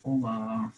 Olá.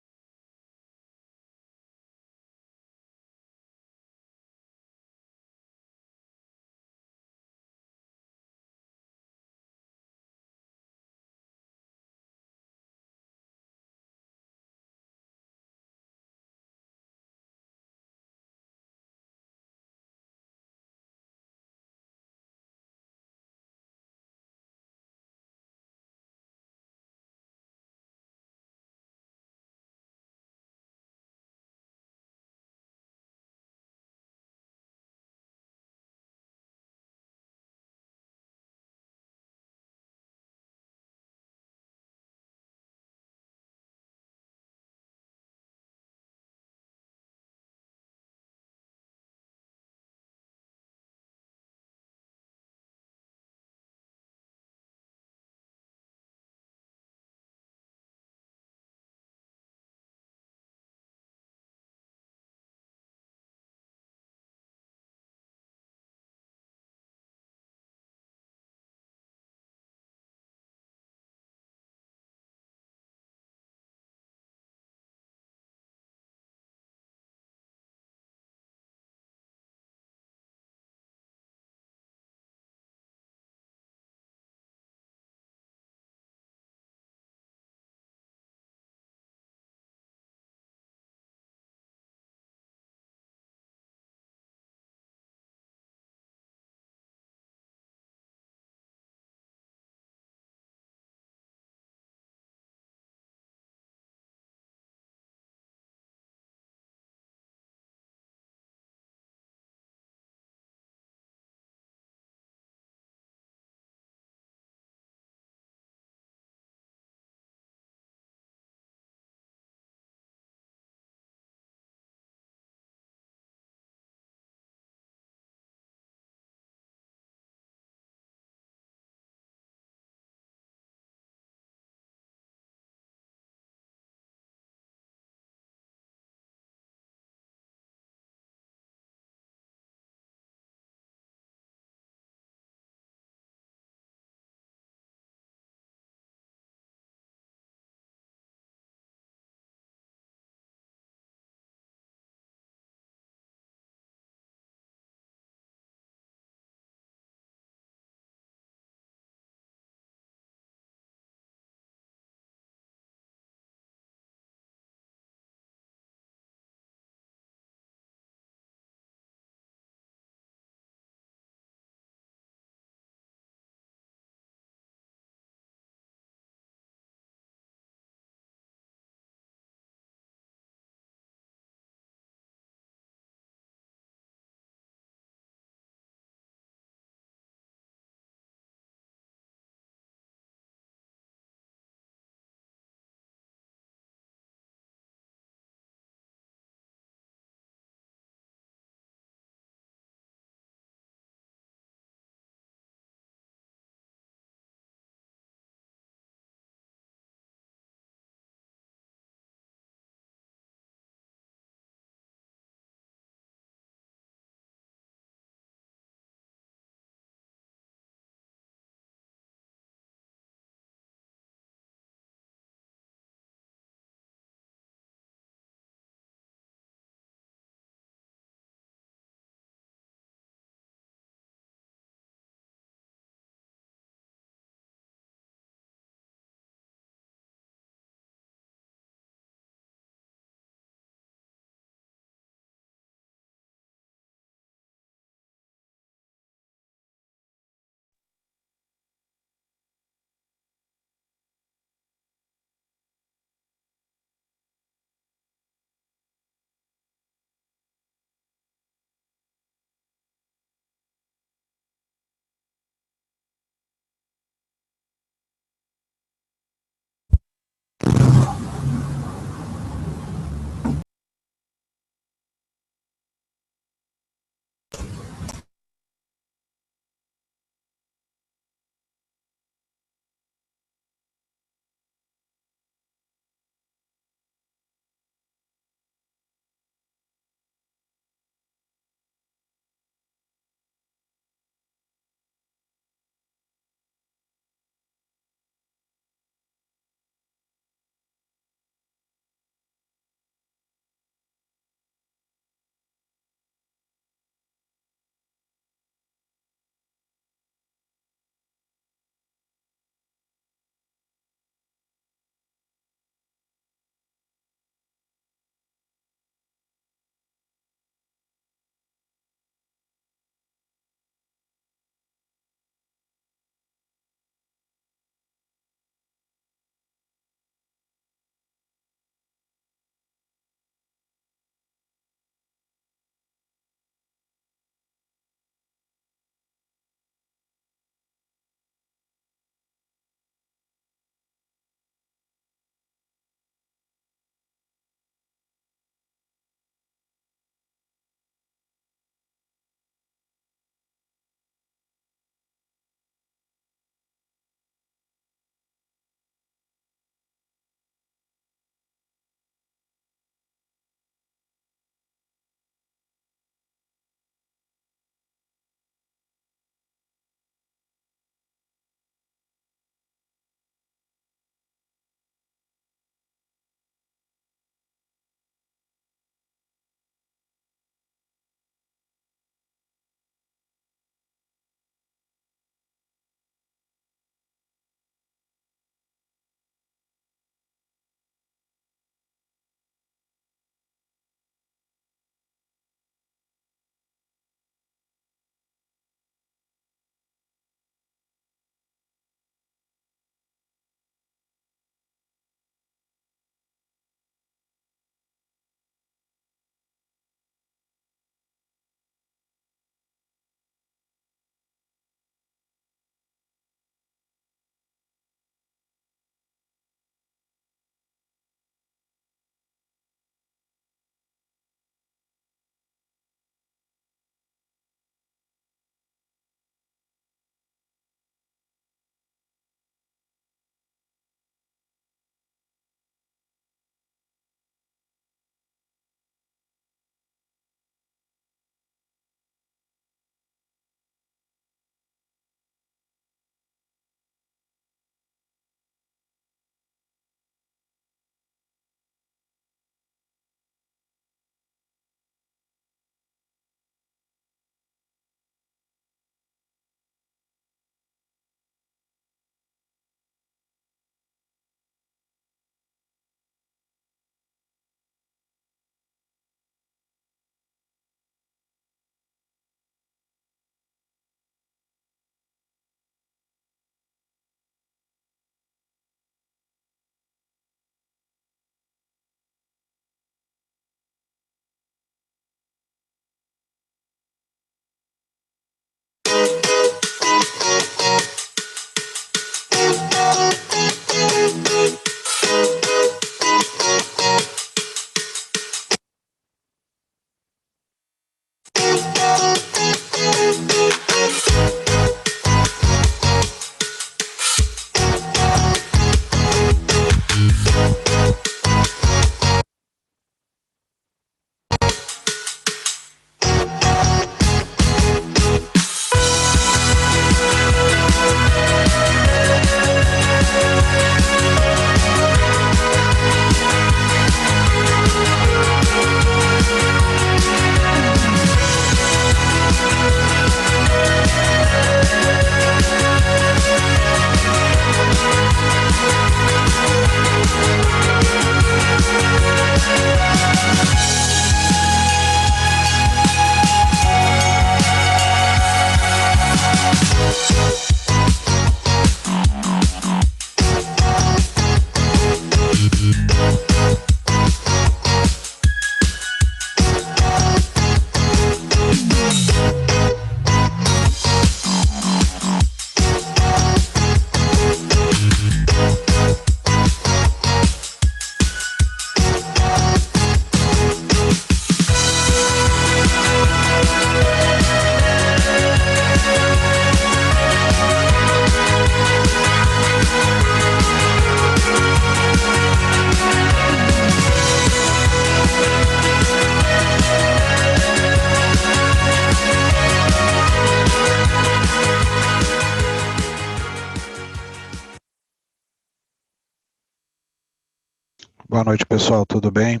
Boa noite, pessoal, tudo bem?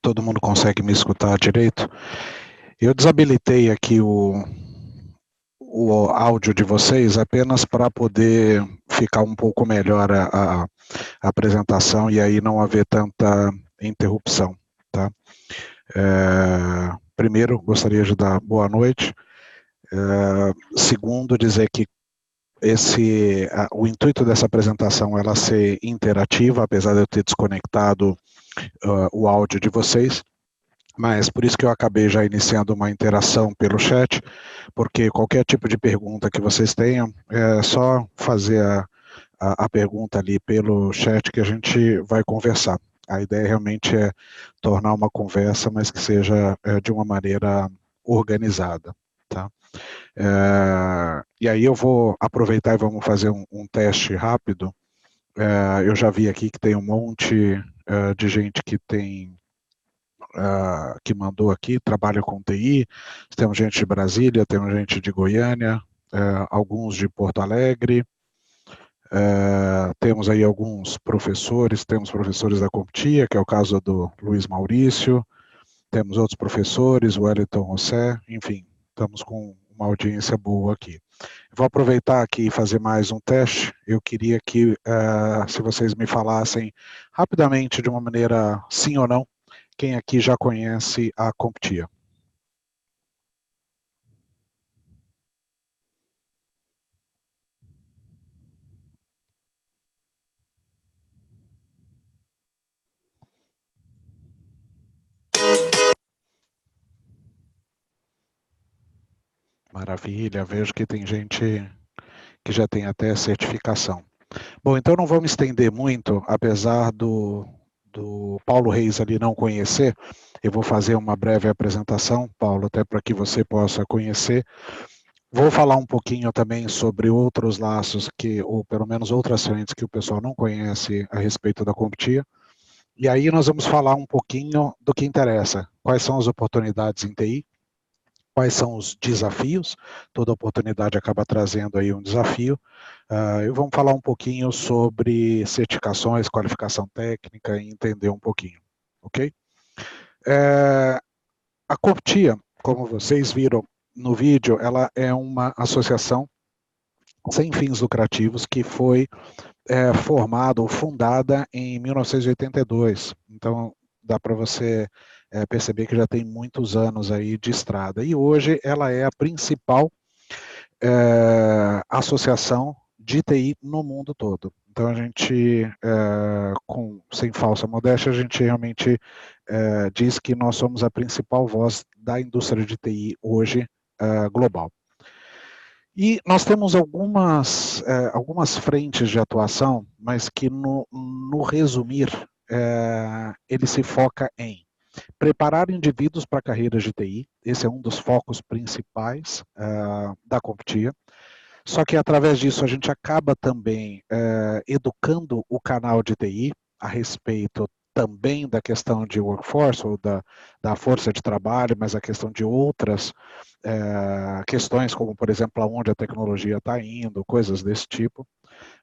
Todo mundo consegue me escutar direito? Eu desabilitei aqui o áudio de vocês apenas para poder ficar um pouco melhor a apresentação e aí não haver tanta interrupção, tá? Primeiro, gostaria de dar boa noite. Segundo, dizer que o intuito dessa apresentação é ela ser interativa, apesar de eu ter desconectado o áudio de vocês, mas por isso que eu acabei já iniciando uma interação pelo chat, porque qualquer tipo de pergunta que vocês tenham, é só fazer a pergunta ali pelo chat que a gente vai conversar. A ideia realmente é tornar uma conversa, mas que seja de uma maneira organizada, tá? E aí eu vou aproveitar e vamos fazer um teste rápido. Eu já vi aqui que tem um monte de gente que tem que mandou aqui, trabalha com TI, temos gente de Brasília, temos gente de Goiânia, alguns de Porto Alegre, temos aí alguns professores, temos professores da CompTIA, que é o caso do Luiz Maurício, temos outros professores, o Wellington José, enfim, estamos com uma audiência boa aqui. Vou aproveitar aqui e fazer mais um teste. Eu queria que, se vocês me falassem rapidamente, de uma maneira sim ou não, quem aqui já conhece a CompTIA? Maravilha, vejo que tem gente que já tem até certificação. Bom, então não vou me estender muito, apesar do Paulo Reis ali não conhecer, eu vou fazer uma breve apresentação, Paulo, até para que você possa conhecer. Vou falar um pouquinho também sobre outros laços ou pelo menos outras frentes que o pessoal não conhece a respeito da CompTIA. E aí nós vamos falar um pouquinho do que interessa. Quais são as oportunidades em TI? Quais são os desafios? Toda oportunidade acaba trazendo aí um desafio. E vamos falar um pouquinho sobre certificações, qualificação técnica e entender um pouquinho, ok? A CompTIA, como vocês viram no vídeo, ela é uma associação sem fins lucrativos que foi formada ou fundada em 1982. Então, dá para você perceber que já tem muitos anos aí de estrada. E hoje ela é a principal associação de TI no mundo todo. Então a gente, sem falsa modéstia, a gente realmente diz que nós somos a principal voz da indústria de TI hoje global. E nós temos algumas frentes de atuação, mas que no resumir, ele se foca em preparar indivíduos para carreiras de TI, esse é um dos focos principais da CompTIA, só que através disso a gente acaba também educando o canal de TI a respeito também da questão de workforce, ou da força de trabalho, mas a questão de outras questões, como por exemplo, aonde a tecnologia está indo, coisas desse tipo.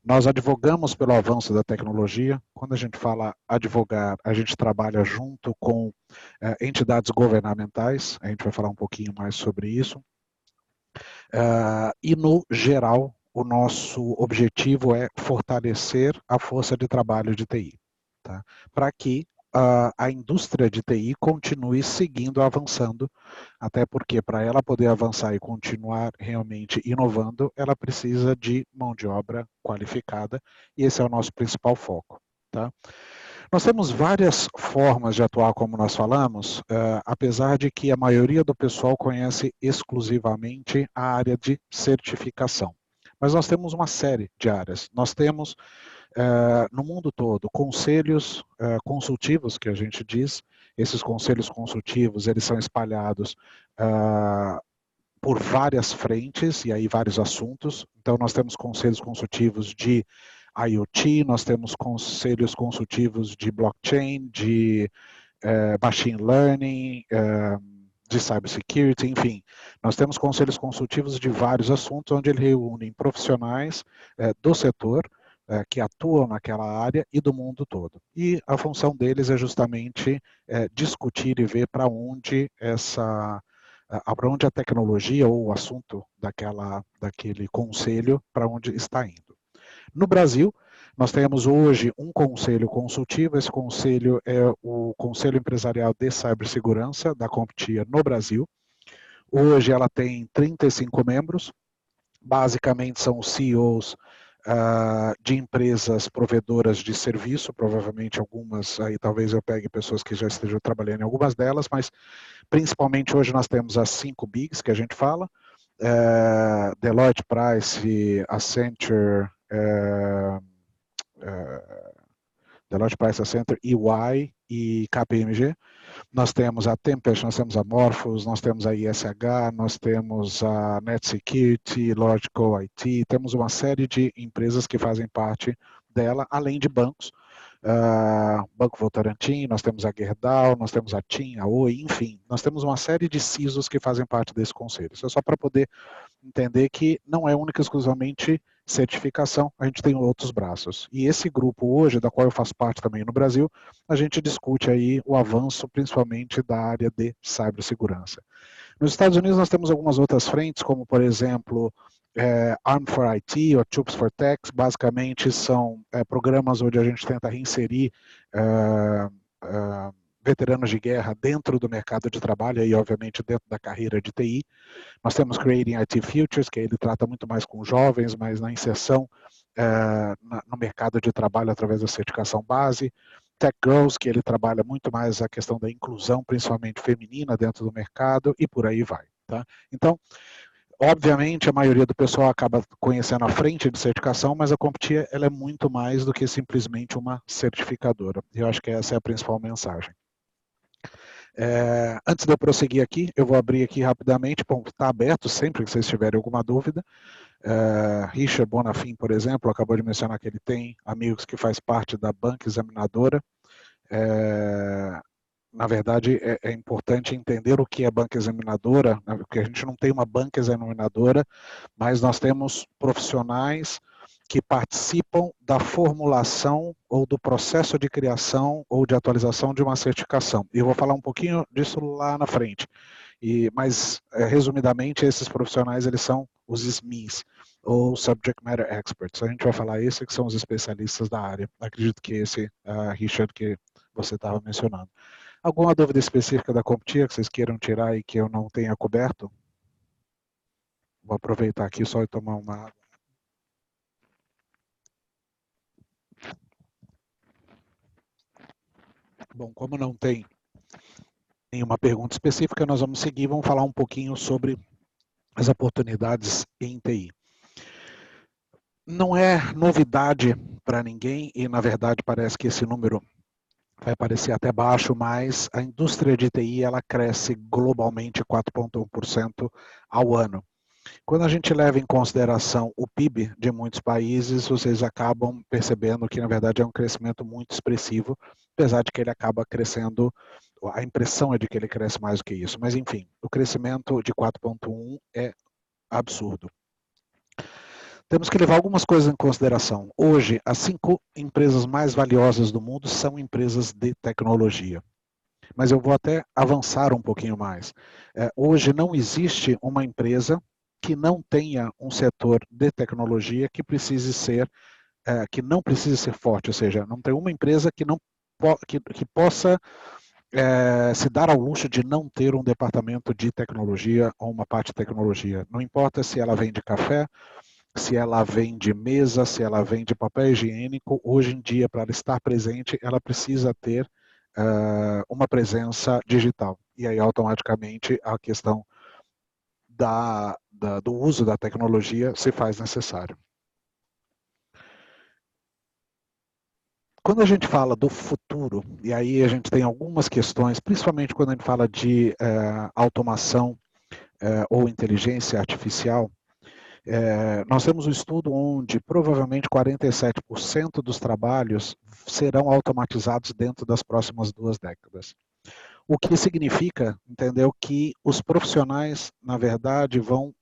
Nós advogamos pelo avanço da tecnologia. Quando a gente fala advogar, a gente trabalha junto com entidades governamentais, a gente vai falar um pouquinho mais sobre isso. E no geral, o nosso objetivo é fortalecer a força de trabalho de TI, tá? Para que a indústria de TI continue seguindo avançando, até porque para ela poder avançar e continuar realmente inovando, ela precisa de mão de obra qualificada, e esse é o nosso principal foco, tá? Nós temos várias formas de atuar, como nós falamos, apesar de que a maioria do pessoal conhece exclusivamente a área de certificação. Mas nós temos uma série de áreas. Nós temos, no mundo todo, conselhos consultivos, que a gente diz. Esses conselhos consultivos, eles são espalhados por várias frentes, e aí vários assuntos. Então, nós temos conselhos consultivos de IoT, nós temos conselhos consultivos de blockchain, de machine learning, de cybersecurity, enfim. Nós temos conselhos consultivos de vários assuntos, onde eles reúnem profissionais do setor, que atuam naquela área e do mundo todo. E a função deles é justamente discutir e ver para onde a tecnologia ou o assunto daquele conselho, para onde está indo. No Brasil, nós temos hoje um conselho consultivo, esse conselho é o Conselho Empresarial de Cibersegurança da CompTIA no Brasil. Hoje ela tem 35 membros, basicamente são os CEOs de empresas provedoras de serviço, provavelmente algumas, aí talvez eu pegue pessoas que já estejam trabalhando em algumas delas, mas principalmente hoje nós temos as 5 bigs que a gente fala, Deloitte, Price, Accenture, Deloitte, Price, Accenture, EY e KPMG. Nós temos a Tempest, nós temos a Morphos, nós temos a ISH, nós temos a NetSecurity, Logical IT, temos uma série de empresas que fazem parte dela, além de bancos. Banco Votorantim, nós temos a Gerdau, nós temos a TIM, a Oi, enfim, nós temos uma série de CISOs que fazem parte desse conselho. Isso é só para poder entender que não é única e exclusivamente certificação, a gente tem outros braços. E esse grupo hoje, da qual eu faço parte também no Brasil, a gente discute aí o avanço principalmente da área de cibersegurança. Nos Estados Unidos nós temos algumas outras frentes, como por exemplo, Arm for IT ou Troops for Tech, basicamente são programas onde a gente tenta reinserir veteranos de guerra dentro do mercado de trabalho e obviamente dentro da carreira de TI. Nós temos Creating IT Futures, que ele trata muito mais com jovens, mas na inserção no mercado de trabalho através da certificação base. Tech Girls, que ele trabalha muito mais a questão da inclusão, principalmente feminina, dentro do mercado, e por aí vai. Tá? Então, obviamente, a maioria do pessoal acaba conhecendo a frente de certificação, mas a CompTIA ela é muito mais do que simplesmente uma certificadora. Eu acho que essa é a principal mensagem. Antes de eu prosseguir aqui, eu vou abrir aqui rapidamente, está aberto sempre que vocês tiverem alguma dúvida. Richard Bonafim, por exemplo, acabou de mencionar que ele tem amigos que faz parte da banca examinadora. Na verdade, é importante entender o que é banca examinadora, né, porque a gente não tem uma banca examinadora, mas nós temos profissionais que participam da formulação ou do processo de criação ou de atualização de uma certificação. E eu vou falar um pouquinho disso lá na frente. Mas, resumidamente, esses profissionais eles são os SMEs, ou Subject Matter Experts. A gente vai falar esses que são os especialistas da área. Acredito que esse, Richard, que você estava mencionando. Alguma dúvida específica da CompTIA que vocês queiram tirar e que eu não tenha coberto? Vou aproveitar aqui só e tomar uma água. Bom, como não tem nenhuma pergunta específica, nós vamos seguir, vamos falar um pouquinho sobre as oportunidades em TI. Não é novidade para ninguém e, na verdade, parece que esse número vai parecer até baixo, mas a indústria de TI ela cresce globalmente 4,1% ao ano. Quando a gente leva em consideração o PIB de muitos países, vocês acabam percebendo que, na verdade, é um crescimento muito expressivo, apesar de que ele acaba crescendo, a impressão é de que ele cresce mais do que isso. Mas, enfim, o crescimento de 4,1% é absurdo. Temos que levar algumas coisas em consideração. Hoje, as 5 empresas mais valiosas do mundo são empresas de tecnologia. Mas eu vou até avançar um pouquinho mais. Hoje não existe uma empresa que não tenha um setor de tecnologia que precise ser, que não precise ser forte, ou seja, não tem uma empresa que possa se dar ao luxo de não ter um departamento de tecnologia ou uma parte de tecnologia. Não importa se ela vende café, se ela vende mesa, se ela vende papel higiênico, hoje em dia, para ela estar presente, ela precisa ter uma presença digital. E aí, automaticamente, a questão do uso da tecnologia se faz necessário. Quando a gente fala do futuro, e aí a gente tem algumas questões, principalmente quando a gente fala de automação ou inteligência artificial, nós temos um estudo onde provavelmente 47% dos trabalhos serão automatizados dentro das próximas 2 décadas. O que significa, entendeu, que os profissionais, na verdade, vão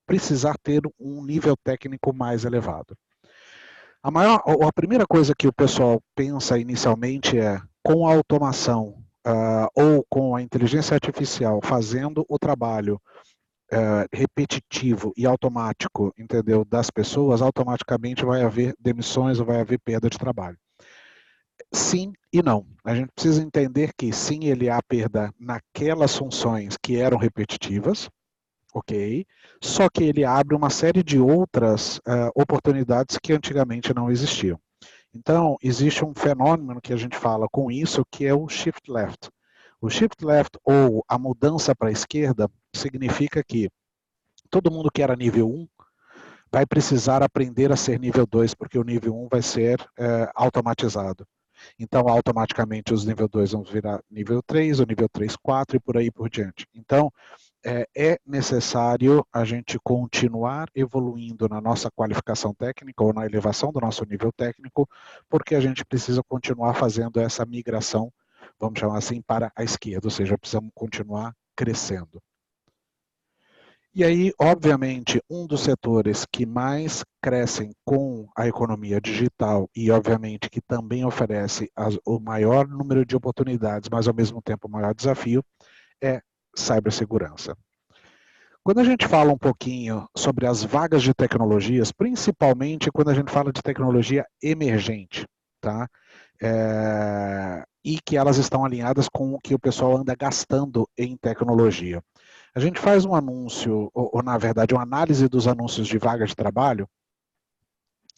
precisar ter um nível técnico mais elevado. A primeira coisa que o pessoal pensa inicialmente é com a automação ou com a inteligência artificial fazendo o trabalho repetitivo e automático, entendeu, das pessoas, automaticamente vai haver demissões ou vai haver perda de trabalho. Sim e não. A gente precisa entender que sim, ele há perda naquelas funções que eram repetitivas, ok? Só que ele abre uma série de outras oportunidades que antigamente não existiam. Então, existe um fenômeno que a gente fala com isso, que é o shift left. O shift left, ou a mudança para a esquerda, significa que todo mundo que era nível 1 vai precisar aprender a ser nível 2, porque o nível 1 vai ser automatizado. Então, automaticamente, os nível 2 vão virar nível 3, o nível 3, 4 e por aí por diante. Então, é necessário a gente continuar evoluindo na nossa qualificação técnica ou na elevação do nosso nível técnico, porque a gente precisa continuar fazendo essa migração, vamos chamar assim, para a esquerda, ou seja, precisamos continuar crescendo. E aí, obviamente, um dos setores que mais crescem com a economia digital e, obviamente, que também oferece o maior número de oportunidades, mas ao mesmo tempo o maior desafio, é cibersegurança. Quando a gente fala um pouquinho sobre as vagas de tecnologias, principalmente quando a gente fala de tecnologia emergente, tá? E que elas estão alinhadas com o que o pessoal anda gastando em tecnologia. A gente faz um anúncio, ou na verdade uma análise dos anúncios de vagas de trabalho,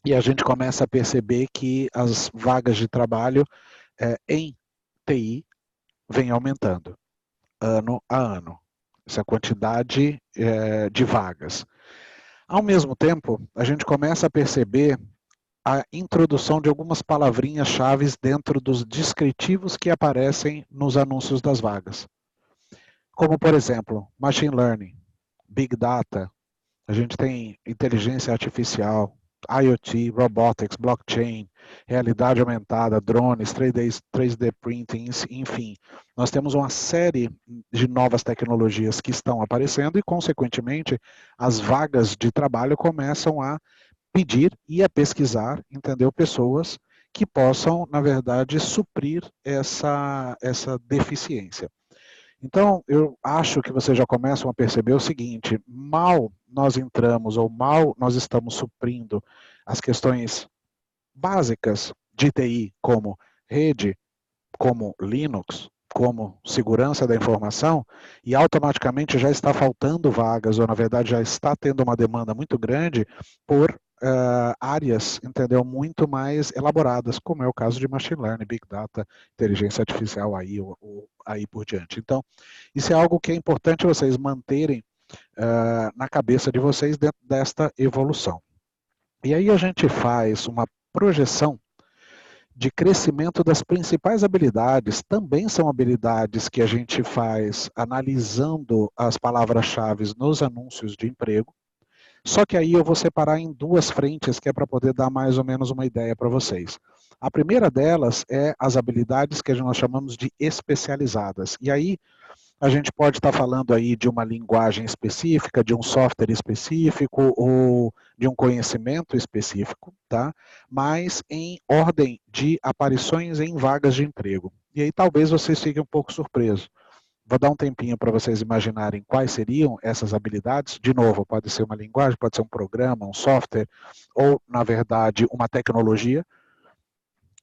e a gente começa a perceber que as vagas de trabalho em TI vem aumentando, ano a ano. Essa quantidade de vagas. Ao mesmo tempo, a gente começa a perceber a introdução de algumas palavrinhas-chave dentro dos descritivos que aparecem nos anúncios das vagas. Como, por exemplo, machine learning, big data, a gente tem inteligência artificial, IoT, robotics, blockchain, realidade aumentada, drones, 3D printing, enfim. Nós temos uma série de novas tecnologias que estão aparecendo e, consequentemente, as vagas de trabalho começam a pedir e a pesquisar, entendeu, pessoas que possam, na verdade, suprir essa deficiência. Então, eu acho que vocês já começam a perceber o seguinte: mal nós entramos ou mal nós estamos suprindo as questões básicas de TI, como rede, como Linux, como segurança da informação, e automaticamente já está faltando vagas, ou na verdade já está tendo uma demanda muito grande por áreas, entendeu, muito mais elaboradas, como é o caso de machine learning, big data, inteligência artificial, aí por diante. Então, isso é algo que é importante vocês manterem na cabeça de vocês dentro desta evolução. E aí a gente faz uma projeção de crescimento das principais habilidades, também são habilidades que a gente faz analisando as palavras-chave nos anúncios de emprego, só que aí eu vou separar em duas frentes, que é para poder dar mais ou menos uma ideia para vocês. A primeira delas é as habilidades que nós chamamos de especializadas, e aí a gente pode estar falando aí de uma linguagem específica, de um software específico ou de um conhecimento específico, tá? Mas em ordem de aparições em vagas de emprego. E aí talvez vocês fiquem um pouco surpresos. Vou dar um tempinho para vocês imaginarem quais seriam essas habilidades. De novo, pode ser uma linguagem, pode ser um programa, um software, ou, na verdade, uma tecnologia.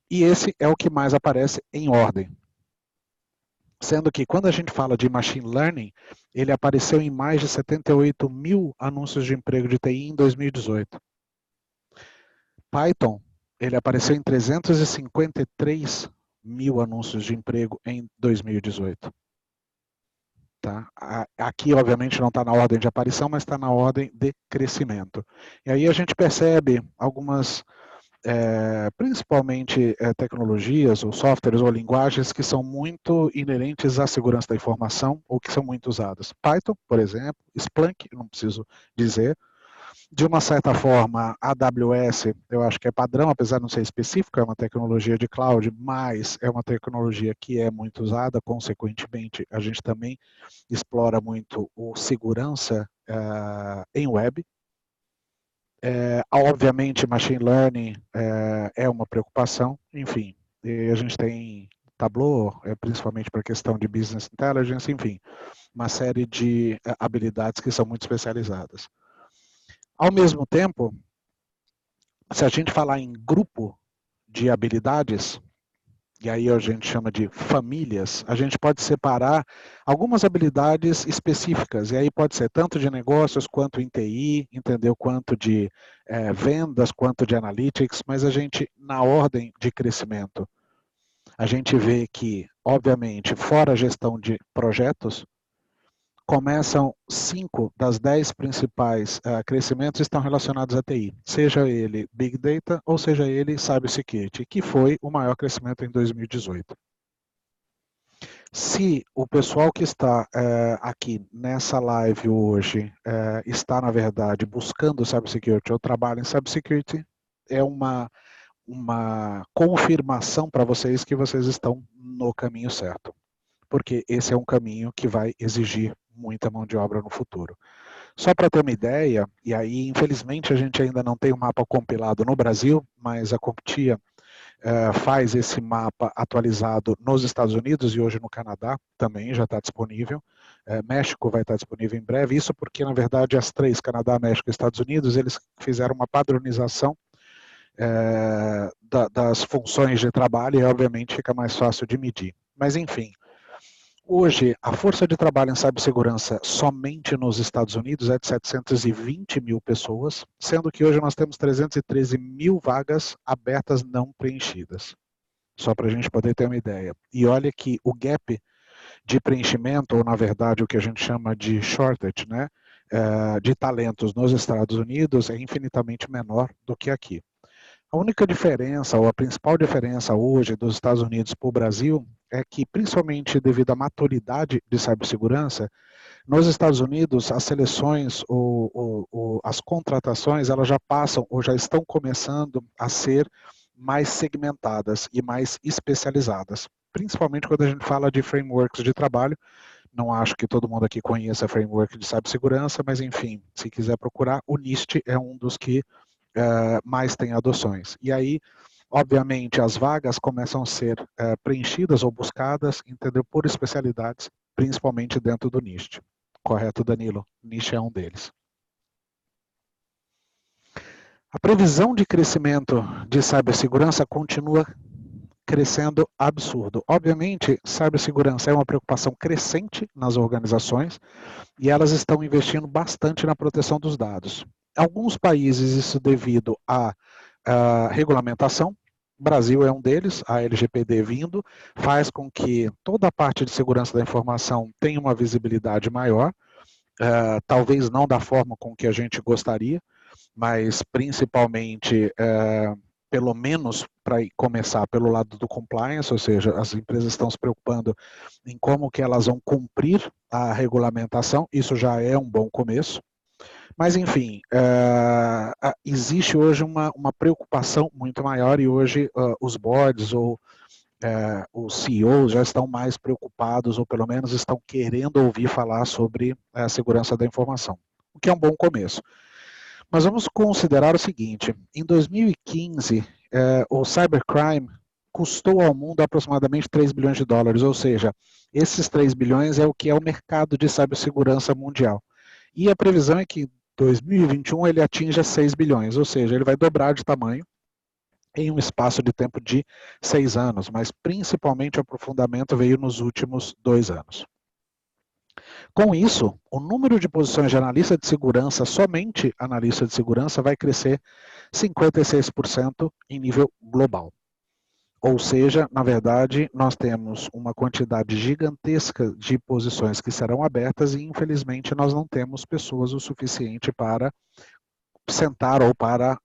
E esse é o que mais aparece em ordem. Sendo que quando a gente fala de machine learning, ele apareceu em mais de 78 mil anúncios de emprego de TI em 2018. Python, ele apareceu em 353 mil anúncios de emprego em 2018. Tá? Aqui, obviamente, não está na ordem de aparição, mas está na ordem de crescimento. E aí a gente percebe algumas principalmente tecnologias ou softwares ou linguagens que são muito inerentes à segurança da informação ou que são muito usadas. Python, por exemplo, Splunk, não preciso dizer. De uma certa forma, a AWS, eu acho que é padrão, apesar de não ser específico, é uma tecnologia de cloud, mas é uma tecnologia que é muito usada, consequentemente, a gente também explora muito o segurança em web. Obviamente, machine learning é uma preocupação, enfim, e a gente tem Tableau, principalmente para a questão de business intelligence, enfim, uma série de habilidades que são muito especializadas. Ao mesmo tempo, se a gente falar em grupo de habilidades, e aí a gente chama de famílias, a gente pode separar algumas habilidades específicas, e aí pode ser tanto de negócios, quanto em TI, entendeu? Quanto de vendas, quanto de analytics, mas a gente, na ordem de crescimento, a gente vê que, obviamente, fora a gestão de projetos, começam 5 das 10 principais crescimentos estão relacionados à TI, seja ele Big Data ou seja ele Cybersecurity, que foi o maior crescimento em 2018. Se o pessoal que está aqui nessa live hoje está, na verdade, buscando Cybersecurity ou trabalha em Cybersecurity, é uma confirmação para vocês que vocês estão no caminho certo, porque esse é um caminho que vai exigir muita mão de obra no futuro. Só para ter uma ideia, e aí infelizmente a gente ainda não tem um mapa compilado no Brasil, mas a CompTIA faz esse mapa atualizado nos Estados Unidos e hoje no Canadá também já está disponível. México vai estar disponível em breve, isso porque na verdade as três, Canadá, México e Estados Unidos, eles fizeram uma padronização das funções de trabalho e obviamente fica mais fácil de medir. Mas enfim, hoje, a força de trabalho em cibersegurança somente nos Estados Unidos é de 720 mil pessoas, sendo que hoje nós temos 313 mil vagas abertas não preenchidas. Só para a gente poder ter uma ideia. E olha que o gap de preenchimento, ou na verdade o que a gente chama de shortage, né, de talentos nos Estados Unidos é infinitamente menor do que aqui. A única diferença, ou a principal diferença hoje dos Estados Unidos para o Brasil, é que, principalmente devido à maturidade de cibersegurança, nos Estados Unidos, as seleções ou as contratações, elas já passam ou já estão começando a ser mais segmentadas e mais especializadas. Principalmente quando a gente fala de frameworks de trabalho. Não acho que todo mundo aqui conheça framework de cibersegurança, mas enfim, se quiser procurar, o NIST é um dos que mais tem adoções. E aí, obviamente, as vagas começam a ser preenchidas ou buscadas, entendeu, por especialidades, principalmente dentro do NIST. Correto, Danilo? NIST é um deles. A previsão de crescimento de cibersegurança continua crescendo absurdo. Obviamente, cibersegurança é uma preocupação crescente nas organizações e elas estão investindo bastante na proteção dos dados. Alguns países, isso devido à regulamentação, o Brasil é um deles, a LGPD vindo, faz com que toda a parte de segurança da informação tenha uma visibilidade maior, talvez não da forma com que a gente gostaria, mas principalmente, pelo menos para começar pelo lado do compliance, ou seja, as empresas estão se preocupando em como que elas vão cumprir a regulamentação, isso já é um bom começo. Mas, enfim, existe hoje uma preocupação muito maior e hoje os boards ou os CEOs já estão mais preocupados ou pelo menos estão querendo ouvir falar sobre a segurança da informação, o que é um bom começo. Mas vamos considerar o seguinte, em 2015, o cybercrime custou ao mundo aproximadamente 3 bilhões de dólares, ou seja, esses 3 bilhões é o que é o mercado de cibersegurança mundial. E a previsão é que em 2021 ele atinja 6 bilhões, ou seja, ele vai dobrar de tamanho em um espaço de tempo de 6 anos, mas principalmente o aprofundamento veio nos últimos 2 anos. Com isso, o número de posições de analista de segurança, somente analista de segurança, vai crescer 56% em nível global. Ou seja, na verdade, nós temos uma quantidade gigantesca de posições que serão abertas e, infelizmente, nós não temos pessoas o suficiente para sentar ou para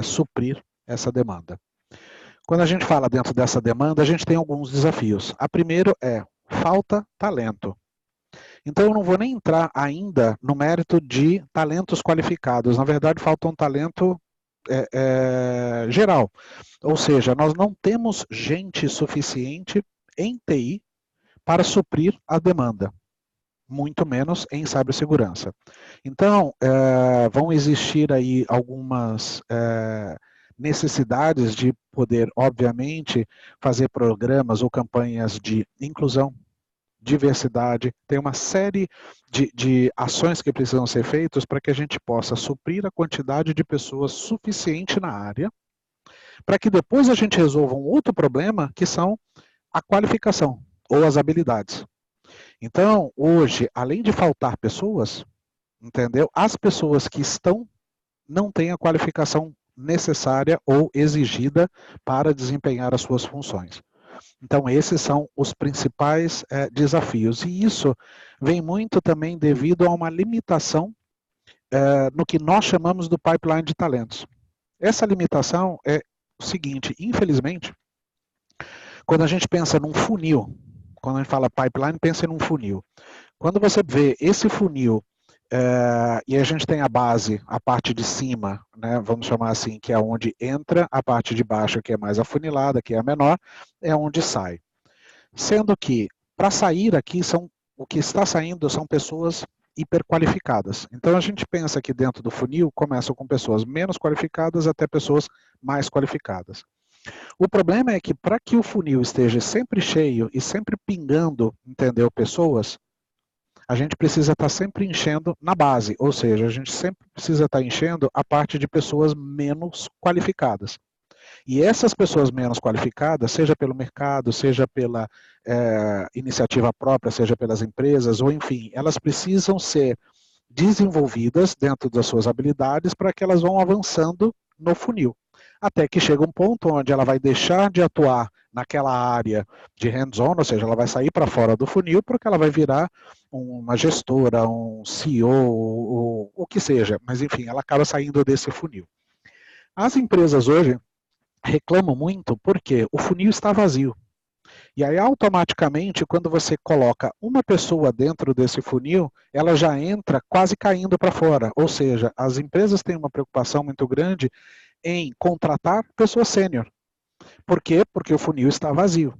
suprir essa demanda. Quando a gente fala dentro dessa demanda, a gente tem alguns desafios. A primeiro é falta talento. Então eu não vou nem entrar ainda no mérito de talentos qualificados. Na verdade, falta um talento geral. Ou seja, nós não temos gente suficiente em TI para suprir a demanda. muito menos em cibersegurança. Então, vão existir aí algumas necessidades de poder, obviamente, fazer programas ou campanhas de inclusão, diversidade, tem uma série de ações que precisam ser feitas para que a gente possa suprir a quantidade de pessoas suficiente na área, para que depois a gente resolva um outro problema, que são a qualificação ou as habilidades. Então, hoje, além de faltar pessoas, entendeu? As pessoas que estão não têm a qualificação necessária ou exigida para desempenhar as suas funções. Então, esses são os principais desafios. E isso vem muito também devido a uma limitação no que nós chamamos do pipeline de talentos. Essa limitação é o seguinte, infelizmente, quando a gente pensa num funil, quando a gente fala pipeline, pensa num funil. Quando você vê esse funil e a gente tem a base, a parte de cima, né, vamos chamar assim, que é onde entra, a parte de baixo, que é mais afunilada, que é a menor, é onde sai. Sendo que, para sair aqui, o que está saindo são pessoas hiperqualificadas. Então, a gente pensa que dentro do funil, começa com pessoas menos qualificadas até pessoas mais qualificadas. O problema é que, para que o funil esteja sempre cheio e sempre pingando, entendeu, pessoas, a gente precisa estar sempre enchendo na base, ou seja, a gente sempre precisa estar enchendo a parte de pessoas menos qualificadas. E essas pessoas menos qualificadas, seja pelo mercado, seja pela iniciativa própria, seja pelas empresas, ou enfim, elas precisam ser desenvolvidas dentro das suas habilidades para que elas vão avançando no funil. Até que chega um ponto onde ela vai deixar de atuar naquela área de hands-on, ou seja, ela vai sair para fora do funil porque ela vai virar uma gestora, um CEO, o que seja, mas enfim, ela acaba saindo desse funil. As empresas hoje reclamam muito porque o funil está vazio. E aí, automaticamente, quando você coloca uma pessoa dentro desse funil, ela já entra quase caindo para fora. Ou seja, as empresas têm uma preocupação muito grande em contratar pessoas sênior. Por quê? Porque o funil está vazio.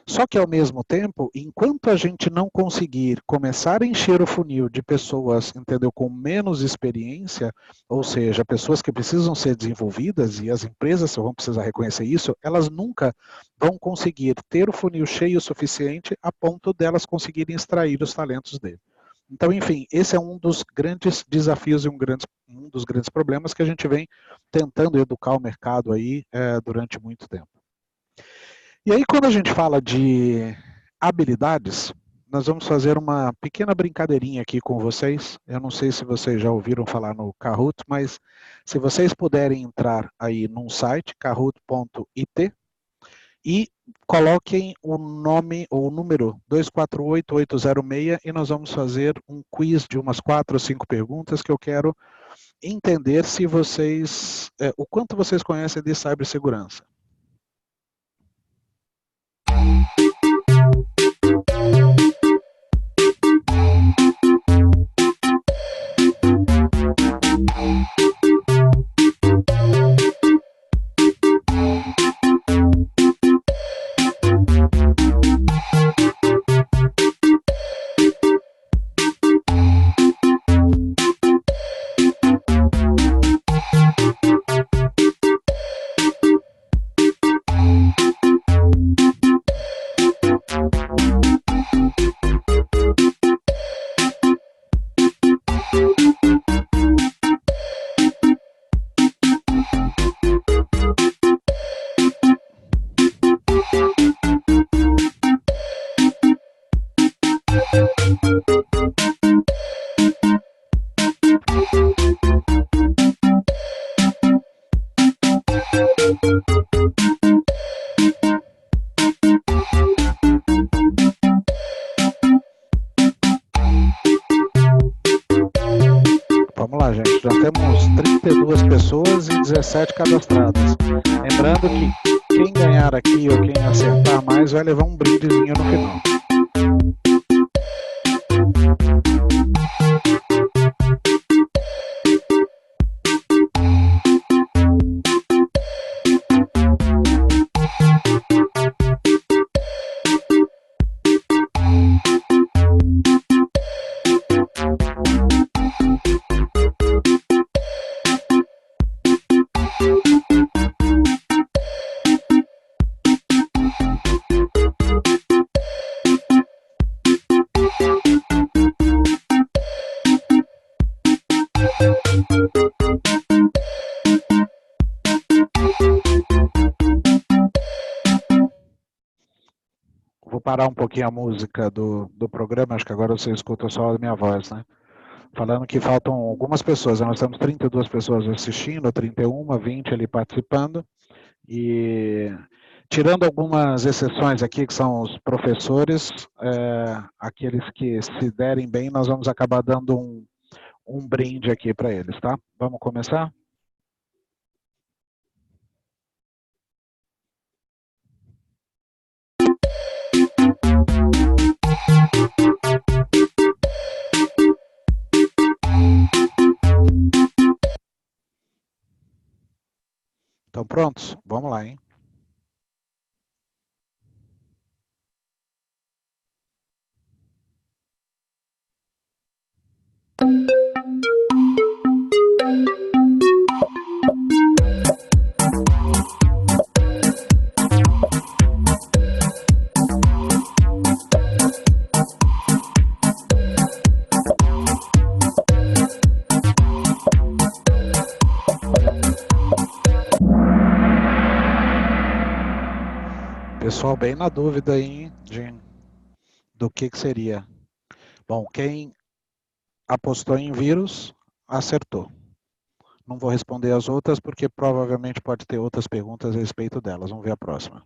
Só que, ao mesmo tempo, enquanto a gente não conseguir começar a encher o funil de pessoas, entendeu, com menos experiência, ou seja, pessoas que precisam ser desenvolvidas, e as empresas vão precisar reconhecer isso, elas nunca vão conseguir ter o funil cheio o suficiente a ponto delas conseguirem extrair os talentos dele. Então, enfim, esse é um dos grandes desafios e um dos grandes problemas que a gente vem tentando educar o mercado aí durante muito tempo. E aí, quando a gente fala de habilidades, nós vamos fazer uma pequena brincadeirinha aqui com vocês. Eu não sei se vocês já ouviram falar no Kahoot, mas se vocês puderem entrar aí num site, kahoot.it, e coloquem o nome ou o número 248806 e nós vamos fazer um quiz de umas 4 ou 5 perguntas que eu quero entender se vocês, o quanto vocês conhecem de cibersegurança. Vamos lá, gente. Já temos 32 pessoas e 17 cadastradas. Lembrando que quem ganhar aqui ou quem acertar mais vai levar um brindezinho no final. parar um pouquinho a música do programa, acho que agora você escuta só a minha voz, né? Falando que faltam algumas pessoas, nós temos 32 pessoas assistindo, 31, 20 ali participando, e tirando algumas exceções aqui, que são os professores, aqueles que se derem bem, nós vamos acabar dando um brinde aqui para eles, tá? Vamos começar? Estão prontos? Vamos lá, hein? Pessoal, bem na dúvida aí do que seria. Bom, quem apostou em vírus, acertou. Não vou responder as outras, porque provavelmente pode ter outras perguntas a respeito delas. Vamos ver a próxima.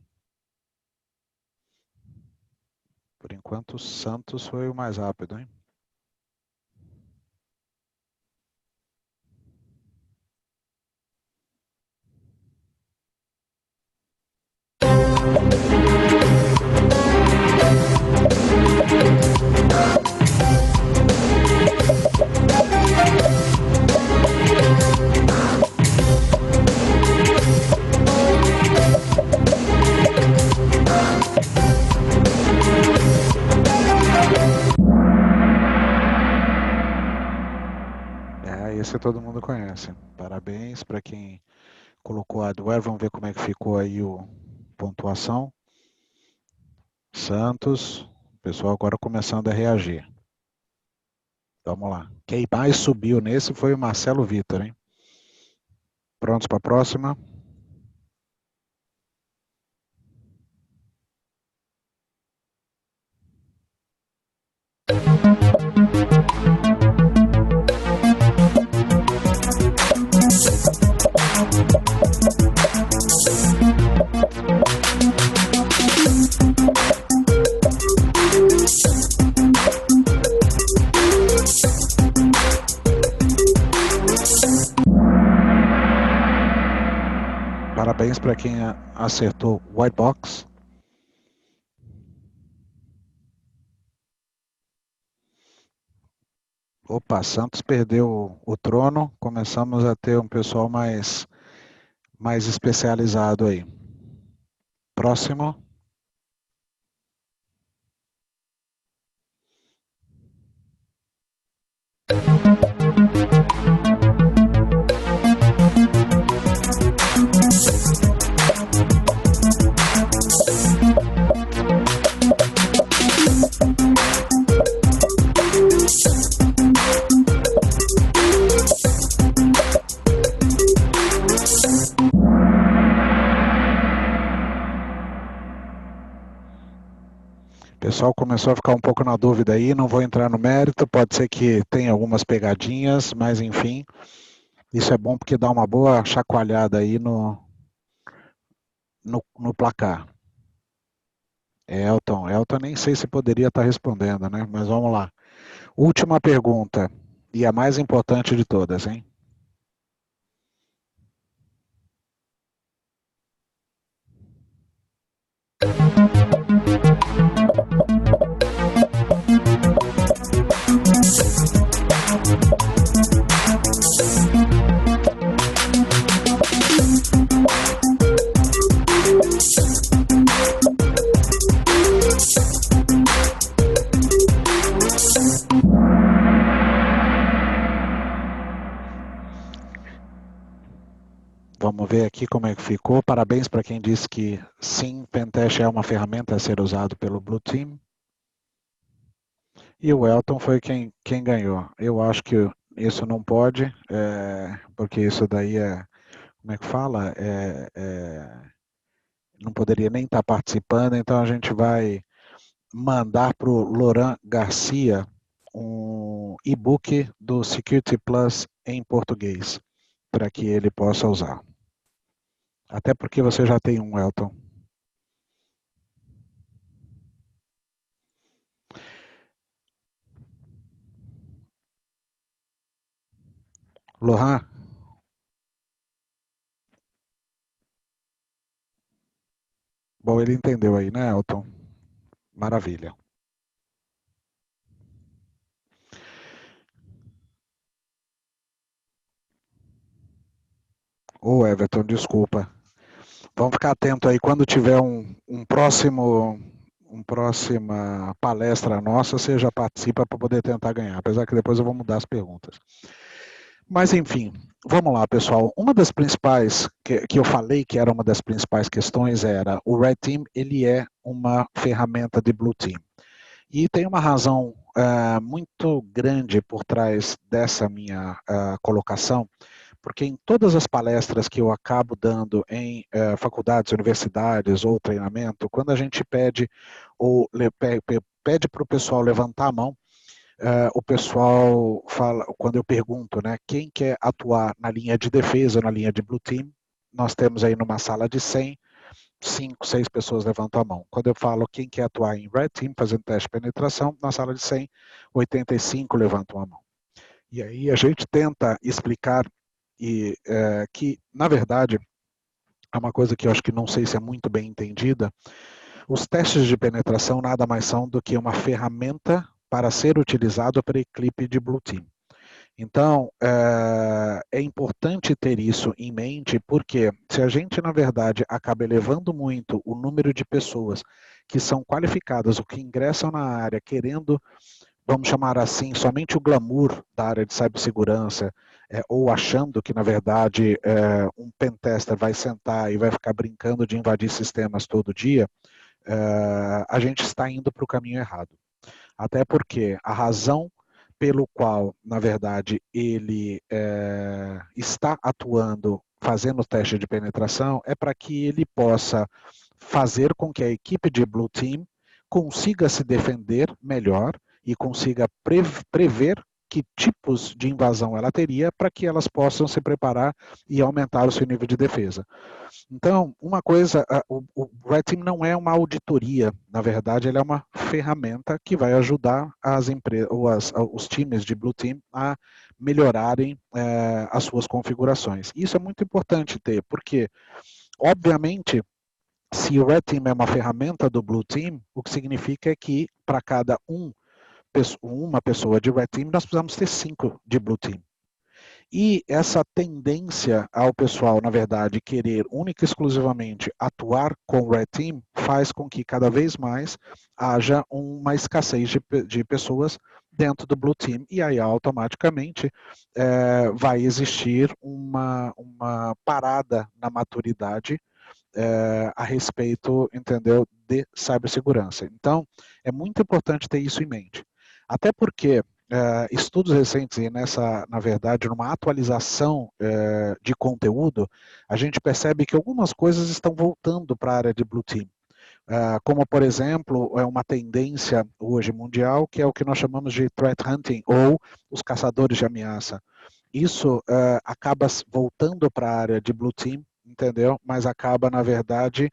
Por enquanto, o Santos foi o mais rápido, hein? Esse todo mundo conhece. Parabéns para quem colocou a hardware. Vamos ver como é que ficou aí a pontuação. Santos. O pessoal agora começando a reagir. Vamos lá. Quem mais subiu nesse foi o Marcelo Vitor, hein? Prontos para a próxima? Parabéns para quem acertou White Box. Opa, Santos perdeu o trono. Começamos a ter um pessoal mais especializado aí. Próximo. O pessoal começou a ficar um pouco na dúvida aí, não vou entrar no mérito, pode ser que tenha algumas pegadinhas, mas enfim, isso é bom porque dá uma boa chacoalhada aí no placar. Elton nem sei se poderia estar respondendo, né? Mas vamos lá. Última pergunta, e a mais importante de todas, hein? Vamos ver aqui como é que ficou. Parabéns para quem disse que sim, Pentest é uma ferramenta a ser usado pelo Blue Team. E o Elton foi quem ganhou. Eu acho que isso não pode, porque isso daí como é que fala? Não poderia nem estar participando, então a gente vai mandar para o Loran Garcia um e-book do Security Plus em português, para que ele possa usar. Até porque você já tem um, Elton. Lohan? Bom, ele entendeu aí, né, Elton? Maravilha. Ô, Everton, desculpa. Vamos ficar atento aí quando tiver um próxima palestra nossa, você já participa para poder tentar ganhar, apesar que depois eu vou mudar as perguntas. Mas enfim, vamos lá, pessoal. Uma das principais que eu falei que era uma das principais questões era o Red Team, ele é uma ferramenta de Blue Team. E tem uma razão muito grande por trás dessa minha colocação, porque em todas as palestras que eu acabo dando em faculdades, universidades ou treinamento, quando a gente pede para o pessoal levantar a mão, o pessoal fala, quando eu pergunto, né, quem quer atuar na linha de defesa, na linha de Blue Team, nós temos aí numa sala de 100, 5, 6 pessoas levantam a mão. Quando eu falo quem quer atuar em Red Team, fazendo teste de penetração, na sala de 100, 85 levantam a mão. E aí a gente tenta explicar que, na verdade, é uma coisa que eu acho que não sei se é muito bem entendida, os testes de penetração nada mais são do que uma ferramenta para ser utilizado para a equipe de Blue Team. Então, é importante ter isso em mente, porque se a gente, na verdade, acaba elevando muito o número de pessoas que são qualificadas ou que ingressam na área querendo, vamos chamar assim, somente o glamour da área de cibersegurança, ou achando que, na verdade, um pentester vai sentar e vai ficar brincando de invadir sistemas todo dia, a gente está indo para o caminho errado. Até porque a razão pelo qual, na verdade, ele está atuando, fazendo o teste de penetração, é para que ele possa fazer com que a equipe de Blue Team consiga se defender melhor e consiga prever que tipos de invasão ela teria para que elas possam se preparar e aumentar o seu nível de defesa. Então, uma coisa, o Red Team não é uma auditoria, na verdade, ele é uma ferramenta que vai ajudar as empresas, os times de Blue Team a melhorarem as suas configurações. Isso é muito importante ter, porque, obviamente, se o Red Team é uma ferramenta do Blue Team, o que significa é que para cada uma pessoa de Red Team, nós precisamos ter 5 de Blue Team. E essa tendência ao pessoal, na verdade, querer única e exclusivamente atuar com o Red Team faz com que cada vez mais haja uma escassez de pessoas dentro do Blue Team e aí automaticamente vai existir uma parada na maturidade a respeito, entendeu, de cibersegurança. Então, é muito importante ter isso em mente. Até porque estudos recentes e na verdade, numa atualização de conteúdo, a gente percebe que algumas coisas estão voltando para a área de Blue Team. Como, por exemplo, é uma tendência hoje mundial, que é o que nós chamamos de threat hunting, ou os caçadores de ameaça. Isso acaba voltando para a área de Blue Team, entendeu? Mas acaba, na verdade,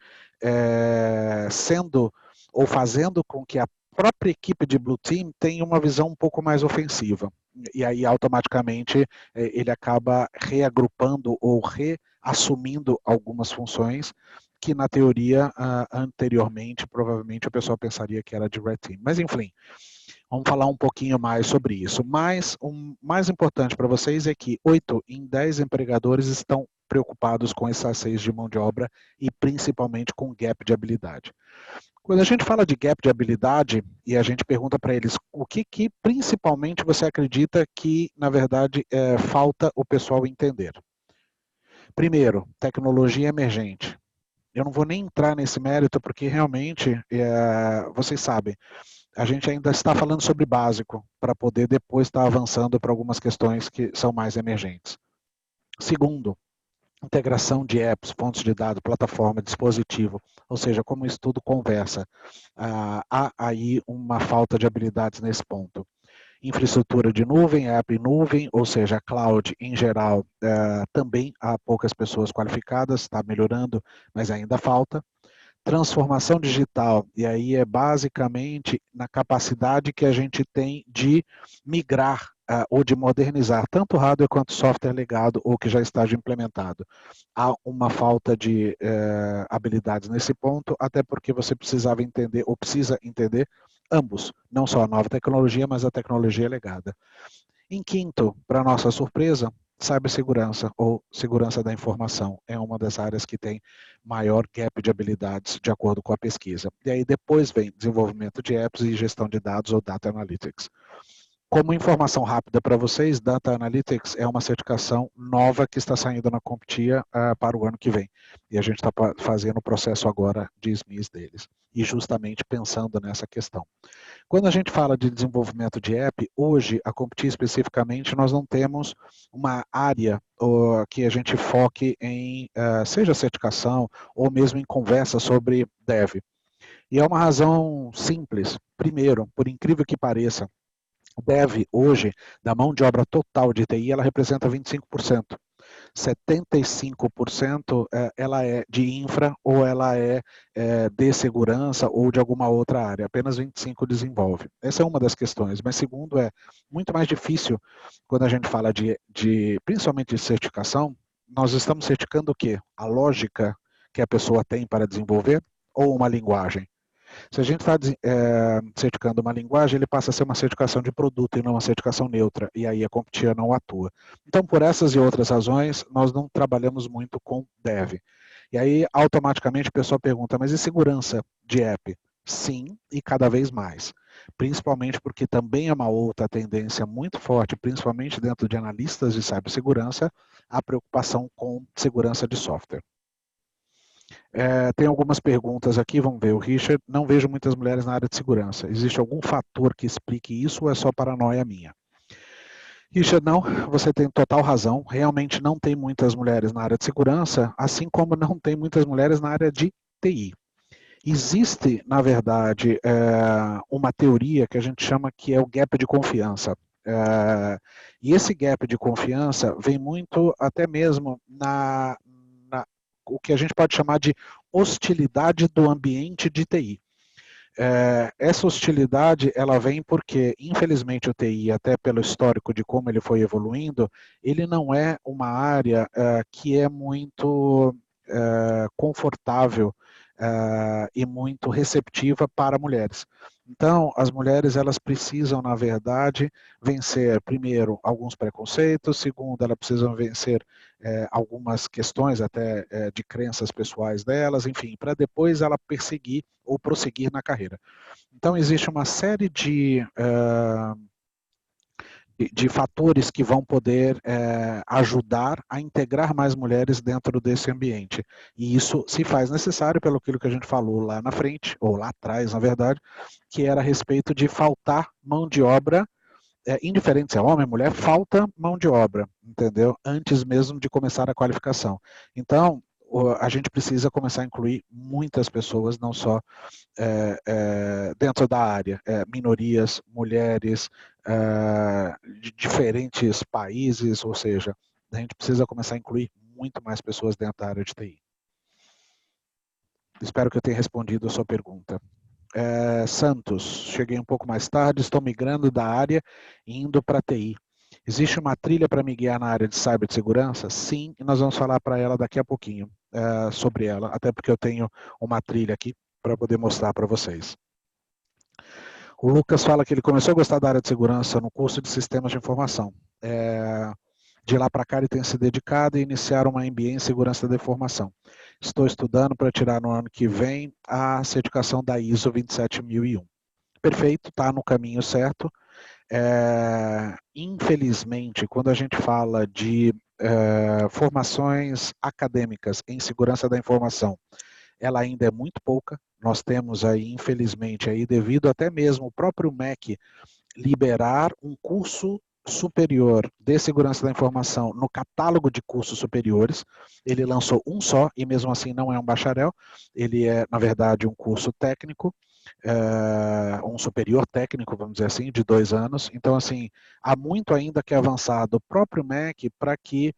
sendo ou fazendo com que a própria equipe de Blue Team tenha uma visão um pouco mais ofensiva. E aí, automaticamente, ele acaba reagrupando ou reassumindo algumas funções que, na teoria, anteriormente, provavelmente o pessoal pensaria que era de Red Team. Mas, enfim, vamos falar um pouquinho mais sobre isso. Mas o mais importante para vocês é que 8 em 10 empregadores estão preocupados com escassez de mão de obra e principalmente com gap de habilidade. Quando a gente fala de gap de habilidade e a gente pergunta para eles o que principalmente você acredita que, na verdade, falta o pessoal entender. Primeiro, tecnologia emergente. Eu não vou nem entrar nesse mérito porque realmente, vocês sabem, a gente ainda está falando sobre básico para poder depois estar avançando para algumas questões que são mais emergentes. Segundo, integração de apps, fontes de dados, plataforma, dispositivo, ou seja, como isso tudo conversa. Há aí uma falta de habilidades nesse ponto. Infraestrutura de nuvem, app em nuvem, ou seja, cloud em geral, também há poucas pessoas qualificadas, está melhorando, mas ainda falta. Transformação digital, e aí é basicamente na capacidade que a gente tem de migrar ou de modernizar tanto hardware quanto software legado ou que já está implementado. Há uma falta de habilidades nesse ponto, até porque você precisava entender, ou precisa entender, ambos, não só a nova tecnologia, mas a tecnologia legada. Em quinto, para nossa surpresa, cibersegurança ou segurança da informação é uma das áreas que tem maior gap de habilidades, de acordo com a pesquisa. E aí depois vem desenvolvimento de apps e gestão de dados ou data analytics. Como informação rápida para vocês, Data Analytics é uma certificação nova que está saindo na CompTIA para o ano que vem. E a gente está fazendo o processo agora de SMIS deles. E justamente pensando nessa questão. Quando a gente fala de desenvolvimento de app, hoje, a CompTIA especificamente, nós não temos uma área que a gente foque em, seja certificação ou mesmo em conversa sobre dev. E é uma razão simples. Primeiro, por incrível que pareça, dev hoje, da mão de obra total de TI, ela representa 25%. 75% ela é de infra ou ela é de segurança ou de alguma outra área. Apenas 25% desenvolve. Essa é uma das questões. Mas segundo, é muito mais difícil quando a gente fala principalmente de certificação, nós estamos certificando o quê? A lógica que a pessoa tem para desenvolver ou uma linguagem? Se a gente está certificando uma linguagem, ele passa a ser uma certificação de produto e não uma certificação neutra, e aí a CompTIA não atua. Então, por essas e outras razões, nós não trabalhamos muito com dev. E aí, automaticamente, o pessoal pergunta, mas e segurança de app? Sim, e cada vez mais. Principalmente porque também é uma outra tendência muito forte, principalmente dentro de analistas de cibersegurança, a preocupação com segurança de software. Tem algumas perguntas aqui, vamos ver. O Richard, não vejo muitas mulheres na área de segurança. Existe algum fator que explique isso ou é só paranoia minha? Richard, não, você tem total razão. Realmente não tem muitas mulheres na área de segurança, assim como não tem muitas mulheres na área de TI. Existe, na verdade, uma teoria que a gente chama que é o gap de confiança. E esse gap de confiança vem muito até mesmo o que a gente pode chamar de hostilidade do ambiente de TI. Essa hostilidade ela vem porque, infelizmente, o TI, até pelo histórico de como ele foi evoluindo, ele não é uma área que é muito confortável e muito receptiva para mulheres. Então, as mulheres elas precisam, na verdade, vencer, primeiro, alguns preconceitos, segundo, elas precisam vencer algumas questões até de crenças pessoais delas, enfim, para depois ela perseguir ou prosseguir na carreira. Então, existe uma série de fatores que vão poder ajudar a integrar mais mulheres dentro desse ambiente. E isso se faz necessário pelo que a gente falou lá na frente, ou lá atrás, na verdade, que era a respeito de faltar mão de obra, indiferente se é homem ou mulher, falta mão de obra, entendeu? Antes mesmo de começar a qualificação. Então, a gente precisa começar a incluir muitas pessoas, não só dentro da área, minorias, mulheres, de diferentes países, ou seja, a gente precisa começar a incluir muito mais pessoas dentro da área de TI. Espero que eu tenha respondido a sua pergunta. Santos, cheguei um pouco mais tarde, estou migrando da área e indo para TI. Existe uma trilha para me guiar na área de cibersegurança? Sim, e nós vamos falar para ela daqui a pouquinho, sobre ela, até porque eu tenho uma trilha aqui para poder mostrar para vocês. O Lucas fala que ele começou a gostar da área de segurança no curso de sistemas de informação. De lá para cá ele tem se dedicado a iniciar uma MBA em segurança da informação. Estou estudando para tirar no ano que vem a certificação da ISO 27001. Perfeito, está no caminho certo. Infelizmente, quando a gente fala de formações acadêmicas em segurança da informação, ela ainda é muito pouca. Nós temos aí, infelizmente, aí, devido até mesmo o próprio MEC liberar um curso superior de segurança da informação no catálogo de cursos superiores. Ele lançou um só, e mesmo assim não é um bacharel, ele é, na verdade, um curso técnico, um superior técnico, vamos dizer assim, de 2 anos. Então, assim, há muito ainda que avançar do próprio MEC para que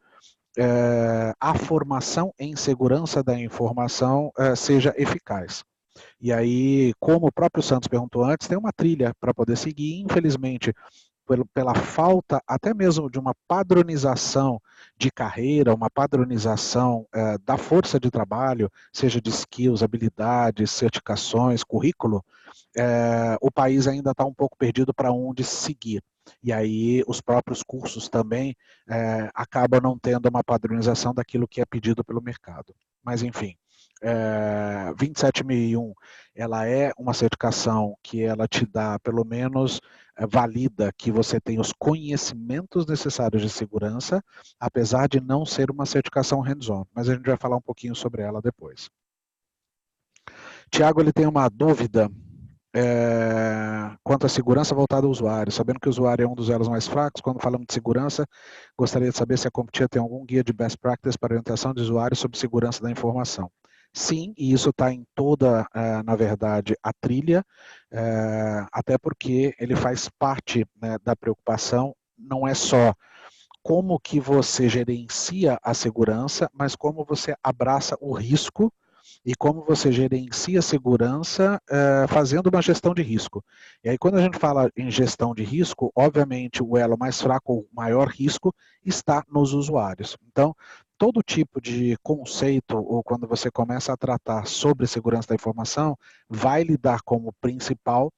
a formação em segurança da informação seja eficaz. E aí, como o próprio Santos perguntou antes, tem uma trilha para poder seguir. Infelizmente, pela falta até mesmo de uma padronização de carreira, uma padronização da força de trabalho, seja de skills, habilidades, certificações, currículo, o país ainda está um pouco perdido para onde seguir. E aí os próprios cursos também acabam não tendo uma padronização daquilo que é pedido pelo mercado. Mas enfim, 27001, ela é uma certificação que ela te dá, pelo menos, valida que você tem os conhecimentos necessários de segurança, apesar de não ser uma certificação hands-on. Mas a gente vai falar um pouquinho sobre ela depois. Tiago, ele tem uma dúvida quanto à segurança voltada ao usuário. Sabendo que o usuário é um dos elos mais fracos, quando falamos de segurança, gostaria de saber se a CompTIA tem algum guia de best practice para orientação de usuários sobre segurança da informação. Sim, e isso está em toda, na verdade, a trilha, até porque ele faz parte, né, da preocupação, não é só como que você gerencia a segurança, mas como você abraça o risco e como você gerencia a segurança fazendo uma gestão de risco. E aí, quando a gente fala em gestão de risco, obviamente o elo mais fraco ou maior risco está nos usuários. Então, todo tipo de conceito, ou quando você começa a tratar sobre segurança da informação, vai lidar como principal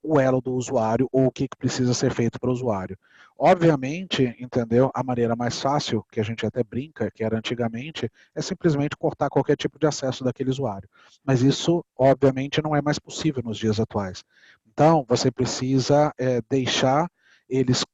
o elo do usuário ou o que precisa ser feito para o usuário. Obviamente, entendeu? A maneira mais fácil, que a gente até brinca, que era antigamente, é simplesmente cortar qualquer tipo de acesso daquele usuário. Mas isso, obviamente, não é mais possível nos dias atuais. Então, você precisa deixar eles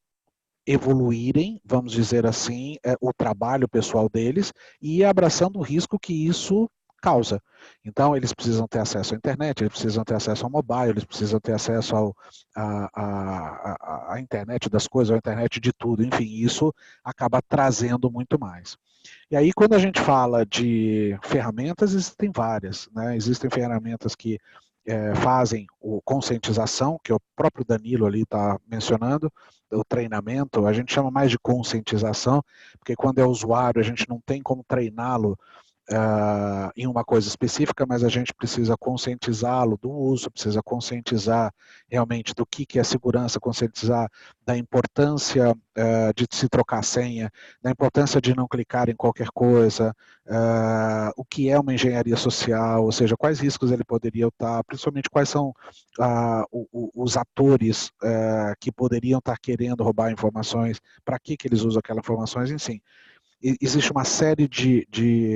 evoluírem, vamos dizer assim, o trabalho pessoal deles e ir abraçando o risco que isso causa. Então, eles precisam ter acesso à internet, eles precisam ter acesso ao mobile, eles precisam ter acesso à internet das coisas, à internet de tudo, enfim, isso acaba trazendo muito mais. E aí, quando a gente fala de ferramentas, existem várias, né? Existem ferramentas que fazem o conscientização, que o próprio Danilo ali está mencionando, o treinamento, a gente chama mais de conscientização, porque quando é usuário, a gente não tem como treiná-lo em uma coisa específica, mas a gente precisa conscientizá-lo do uso, precisa conscientizar realmente do que é segurança, conscientizar da importância de se trocar a senha, da importância de não clicar em qualquer coisa, o que é uma engenharia social, ou seja, quais riscos ele poderia estar, principalmente quais são os atores que poderiam estar querendo roubar informações, para que eles usam aquelas informações, enfim. Existe uma série de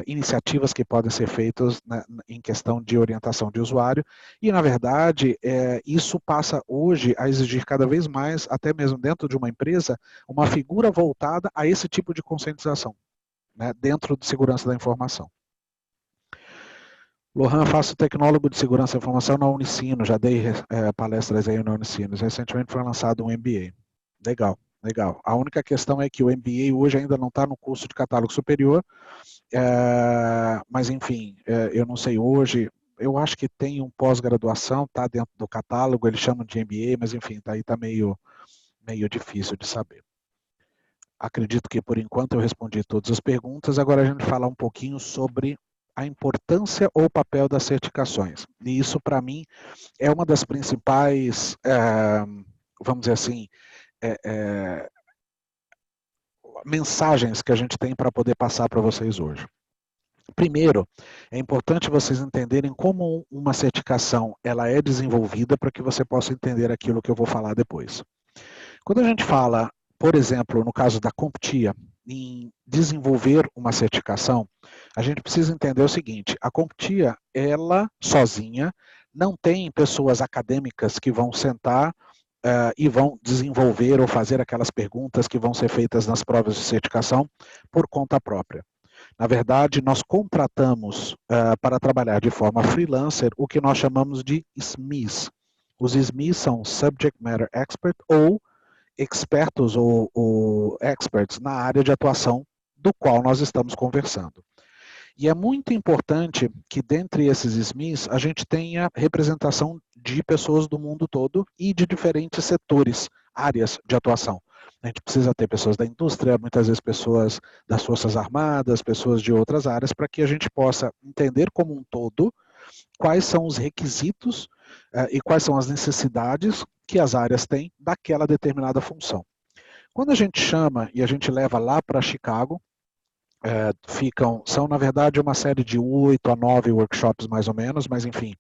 iniciativas que podem ser feitas, né, em questão de orientação de usuário, e na verdade isso passa hoje a exigir cada vez mais, até mesmo dentro de uma empresa, uma figura voltada a esse tipo de conscientização, né, dentro de segurança da informação. Lohan, faço tecnólogo de segurança da informação na Unicino, já dei palestras aí na Unicino, recentemente foi lançado um MBA. Legal. Legal. A única questão é que o MBA hoje ainda não está no curso de catálogo superior, mas enfim, eu não sei hoje, eu acho que tem um pós-graduação, está dentro do catálogo, eles chamam de MBA, mas enfim, aí está meio difícil de saber. Acredito que por enquanto eu respondi todas as perguntas, agora a gente falar um pouquinho sobre a importância ou o papel das certificações. E isso, para mim, é uma das principais, vamos dizer assim, mensagens que a gente tem para poder passar para vocês hoje. Primeiro, é importante vocês entenderem como uma certificação ela é desenvolvida para que você possa entender aquilo que eu vou falar depois. Quando a gente fala, por exemplo, no caso da CompTIA, em desenvolver uma certificação, a gente precisa entender o seguinte, a CompTIA, ela sozinha, não tem pessoas acadêmicas que vão sentar e vão desenvolver ou fazer aquelas perguntas que vão ser feitas nas provas de certificação por conta própria. Na verdade, nós contratamos para trabalhar de forma freelancer o que nós chamamos de SMEs. Os SMEs são Subject Matter Expert ou expertos ou experts na área de atuação do qual nós estamos conversando. E é muito importante que dentre esses SMEs a gente tenha representação de pessoas do mundo todo e de diferentes setores, áreas de atuação. A gente precisa ter pessoas da indústria, muitas vezes pessoas das Forças Armadas, pessoas de outras áreas, para que a gente possa entender como um todo quais são os requisitos e quais são as necessidades que as áreas têm daquela determinada função. Quando a gente chama e a gente leva lá para Chicago, são na verdade uma série de 8 a 9 workshops mais ou menos, mas enfim,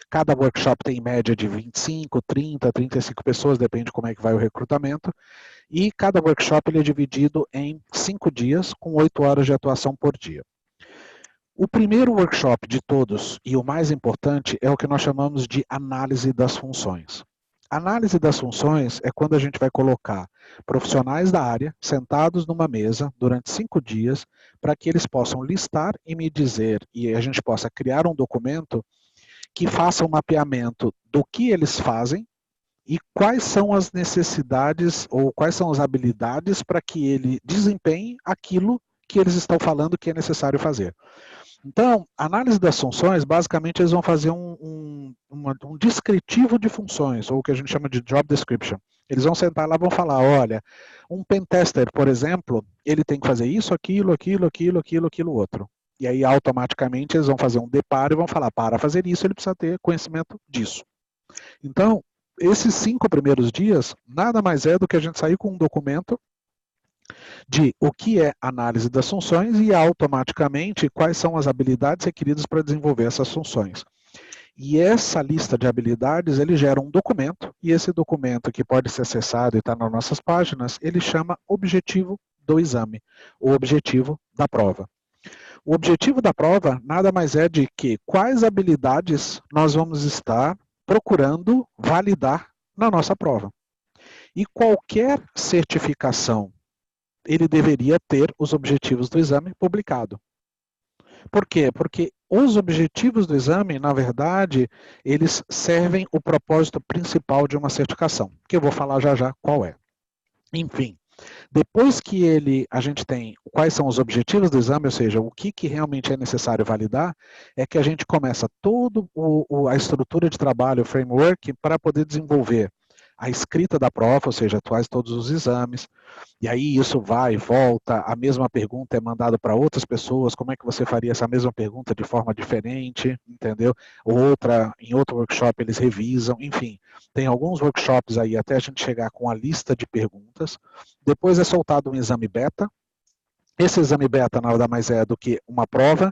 cada workshop tem em média de 25, 30, 35 pessoas, depende de como é que vai o recrutamento, e cada workshop ele é dividido em 5 dias, com 8 horas de atuação por dia. O primeiro workshop de todos, e o mais importante, é o que nós chamamos de análise das funções. Análise das funções é quando a gente vai colocar profissionais da área sentados numa mesa durante 5 dias para que eles possam listar e me dizer, e a gente possa criar um documento que faça um mapeamento do que eles fazem e quais são as necessidades ou quais são as habilidades para que ele desempenhe aquilo que eles estão falando que é necessário fazer. Então, análise das funções, basicamente eles vão fazer um descritivo de funções, ou o que a gente chama de job description. Eles vão sentar lá e vão falar, olha, um pentester, por exemplo, ele tem que fazer isso, aquilo, outro. E aí, automaticamente, eles vão fazer um deparo e vão falar, para fazer isso, ele precisa ter conhecimento disso. Então, esses 5 primeiros dias, nada mais é do que a gente sair com um documento de o que é análise das funções e automaticamente quais são as habilidades requeridas para desenvolver essas funções. E essa lista de habilidades, ele gera um documento, e esse documento que pode ser acessado e está nas nossas páginas, ele chama objetivo do exame, o objetivo da prova. O objetivo da prova nada mais é de que quais habilidades nós vamos estar procurando validar na nossa prova. E qualquer certificação ele deveria ter os objetivos do exame publicado. Por quê? Porque os objetivos do exame, na verdade, eles servem o propósito principal de uma certificação, que eu vou falar já já qual é. Enfim, depois que a gente tem quais são os objetivos do exame, ou seja, o que realmente é necessário validar, é que a gente começa toda a estrutura de trabalho, o framework, para poder desenvolver a escrita da prova, ou seja, faz todos os exames, e aí isso vai e volta, a mesma pergunta é mandada para outras pessoas, como é que você faria essa mesma pergunta de forma diferente, entendeu? Em outro workshop eles revisam, enfim, tem alguns workshops aí até a gente chegar com a lista de perguntas, depois é soltado um exame beta, esse exame beta nada mais é do que uma prova,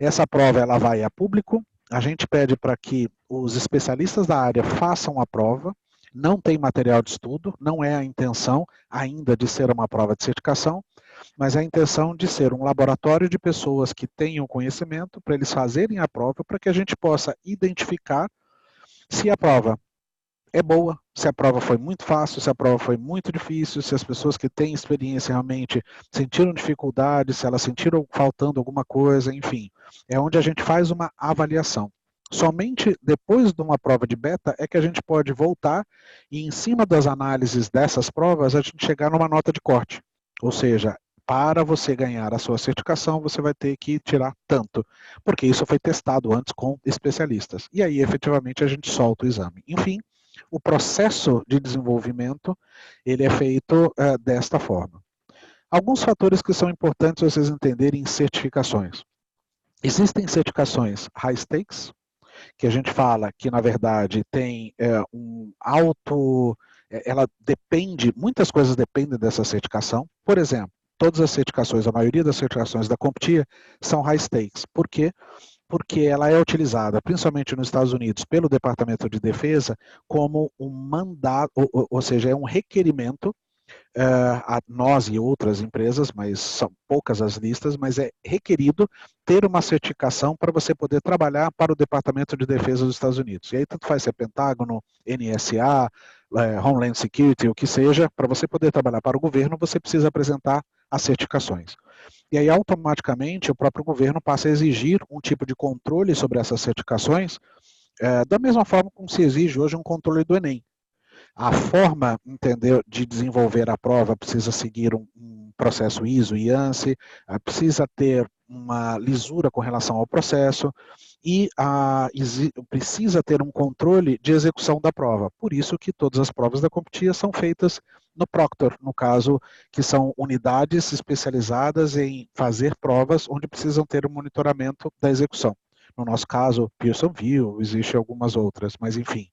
essa prova ela vai a público, a gente pede para que os especialistas da área façam a prova, não tem material de estudo, não é a intenção ainda de ser uma prova de certificação, mas é a intenção de ser um laboratório de pessoas que tenham conhecimento para eles fazerem a prova, para que a gente possa identificar se a prova é boa, se a prova foi muito fácil, se a prova foi muito difícil, se as pessoas que têm experiência realmente sentiram dificuldade, se elas sentiram faltando alguma coisa, enfim. É onde a gente faz uma avaliação. Somente depois de uma prova de beta é que a gente pode voltar e em cima das análises dessas provas a gente chegar numa nota de corte. Ou seja, para você ganhar a sua certificação, você vai ter que tirar tanto, porque isso foi testado antes com especialistas. E aí, efetivamente, a gente solta o exame. Enfim, o processo de desenvolvimento, ele é feito desta forma. Alguns fatores que são importantes vocês entenderem em certificações. Existem certificações high stakes, que a gente fala que, na verdade, tem ela depende, muitas coisas dependem dessa certificação. Por exemplo, todas as certificações, a maioria das certificações da CompTIA são high stakes. Por quê? Porque ela é utilizada, principalmente nos Estados Unidos, pelo Departamento de Defesa, como um mandato, ou seja, é um requerimento a nós e outras empresas, mas são poucas as listas, mas é requerido ter uma certificação para você poder trabalhar para o Departamento de Defesa dos Estados Unidos. E aí tanto faz ser Pentágono, NSA, Homeland Security, o que seja, para você poder trabalhar para o governo, você precisa apresentar as certificações. E aí automaticamente o próprio governo passa a exigir um tipo de controle sobre essas certificações Da mesma forma como se exige hoje um controle do Enem. A forma, entendeu, de desenvolver a prova precisa seguir um processo ISO e ANSI, precisa ter uma lisura com relação ao processo e precisa ter um controle de execução da prova. Por isso que todas as provas da CompTIA são feitas no Proctor, no caso, que são unidades especializadas em fazer provas onde precisam ter um monitoramento da execução. No nosso caso, Pearsonville, existem algumas outras, mas enfim.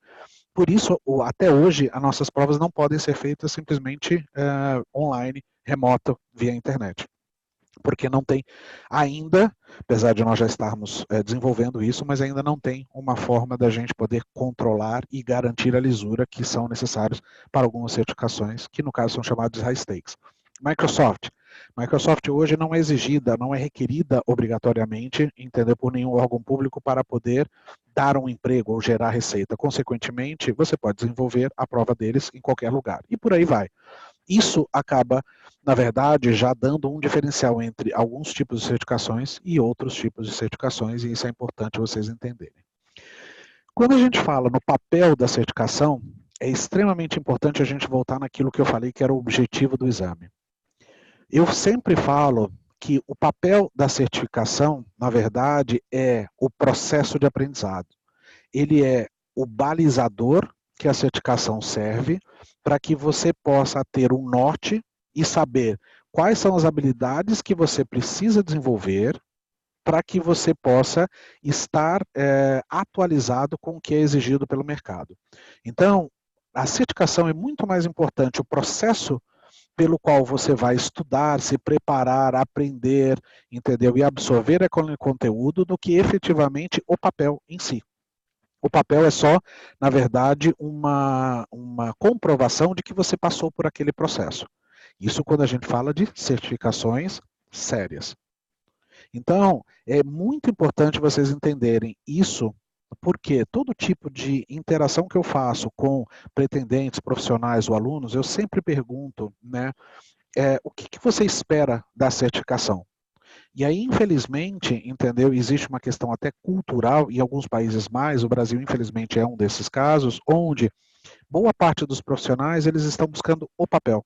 Por isso, até hoje, as nossas provas não podem ser feitas simplesmente online, remoto, via internet. Porque não tem ainda, apesar de nós já estarmos desenvolvendo isso, mas ainda não tem uma forma da gente poder controlar e garantir a lisura que são necessários para algumas certificações, que no caso são chamadas de high stakes. Microsoft hoje não é exigida, não é requerida obrigatoriamente, entendeu, por nenhum órgão público para poder dar um emprego ou gerar receita. Consequentemente, você pode desenvolver a prova deles em qualquer lugar. E por aí vai. Isso acaba, na verdade, já dando um diferencial entre alguns tipos de certificações e outros tipos de certificações, e isso é importante vocês entenderem. Quando a gente fala no papel da certificação, é extremamente importante a gente voltar naquilo que eu falei que era o objetivo do exame. Eu sempre falo que o papel da certificação, na verdade, é o processo de aprendizado. Ele é o balizador que a certificação serve para que você possa ter um norte e saber quais são as habilidades que você precisa desenvolver para que você possa estar atualizado com o que é exigido pelo mercado. Então, a certificação é muito mais importante o processo pelo qual você vai estudar, se preparar, aprender, entendeu? E absorver aquele conteúdo do que efetivamente o papel em si. O papel é só, na verdade, uma comprovação de que você passou por aquele processo. Isso quando a gente fala de certificações sérias. Então, é muito importante vocês entenderem isso, porque todo tipo de interação que eu faço com pretendentes, profissionais ou alunos, eu sempre pergunto, né, o que você espera da certificação? E aí, infelizmente, entendeu, existe uma questão até cultural, em alguns países mais, o Brasil, infelizmente, é um desses casos, onde boa parte dos profissionais, eles estão buscando o papel.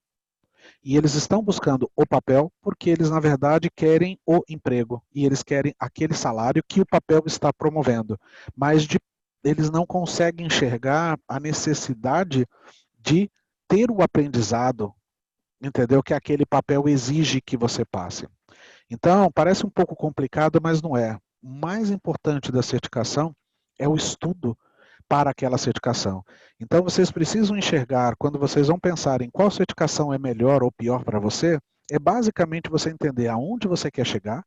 E eles estão buscando o papel porque eles, na verdade, querem o emprego. E eles querem aquele salário que o papel está promovendo. Mas eles não conseguem enxergar a necessidade de ter o aprendizado, entendeu? Que aquele papel exige que você passe. Então, parece um pouco complicado, mas não é. O mais importante da certificação é o estudo para aquela certificação. Então, vocês precisam enxergar, quando vocês vão pensar em qual certificação é melhor ou pior para você, é basicamente você entender aonde você quer chegar,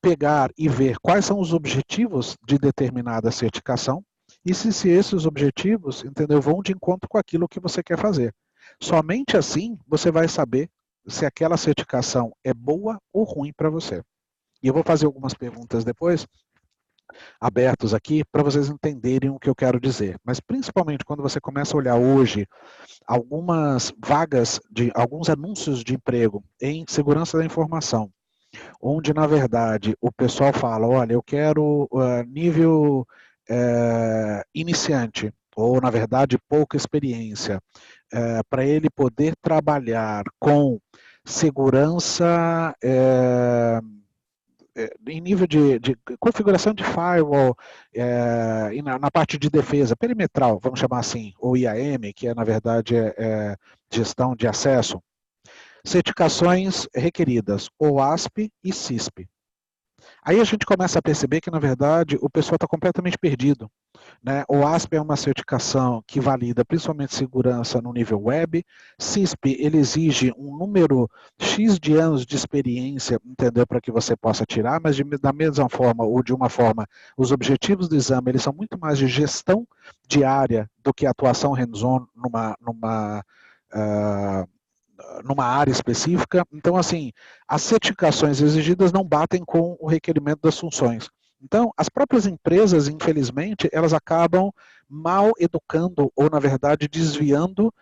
pegar e ver quais são os objetivos de determinada certificação e se esses objetivos, entendeu, vão de encontro com aquilo que você quer fazer. Somente assim você vai saber se aquela certificação é boa ou ruim para você. E eu vou fazer algumas perguntas depois, abertos aqui, para vocês entenderem o que eu quero dizer. Mas principalmente quando você começa a olhar hoje algumas vagas, alguns anúncios de emprego em segurança da informação, onde na verdade o pessoal fala, olha, eu quero nível iniciante, ou na verdade pouca experiência, para ele poder trabalhar com segurança em nível de configuração de firewall, e na parte de defesa perimetral, vamos chamar assim, ou IAM, que é na verdade gestão de acesso, certificações requeridas, OWASP e CISP. Aí a gente começa a perceber que, na verdade, o pessoal está completamente perdido. Né? O ASP é uma certificação que valida principalmente segurança no nível web. CISP, ele exige um número X de anos de experiência, entendeu, para que você possa tirar, mas da mesma forma, ou de uma forma, os objetivos do exame, eles são muito mais de gestão diária do que atuação hands-on numa área específica. Então, assim, as certificações exigidas não batem com o requerimento das funções. Então, as próprias empresas, infelizmente, elas acabam mal educando ou, na verdade, desviando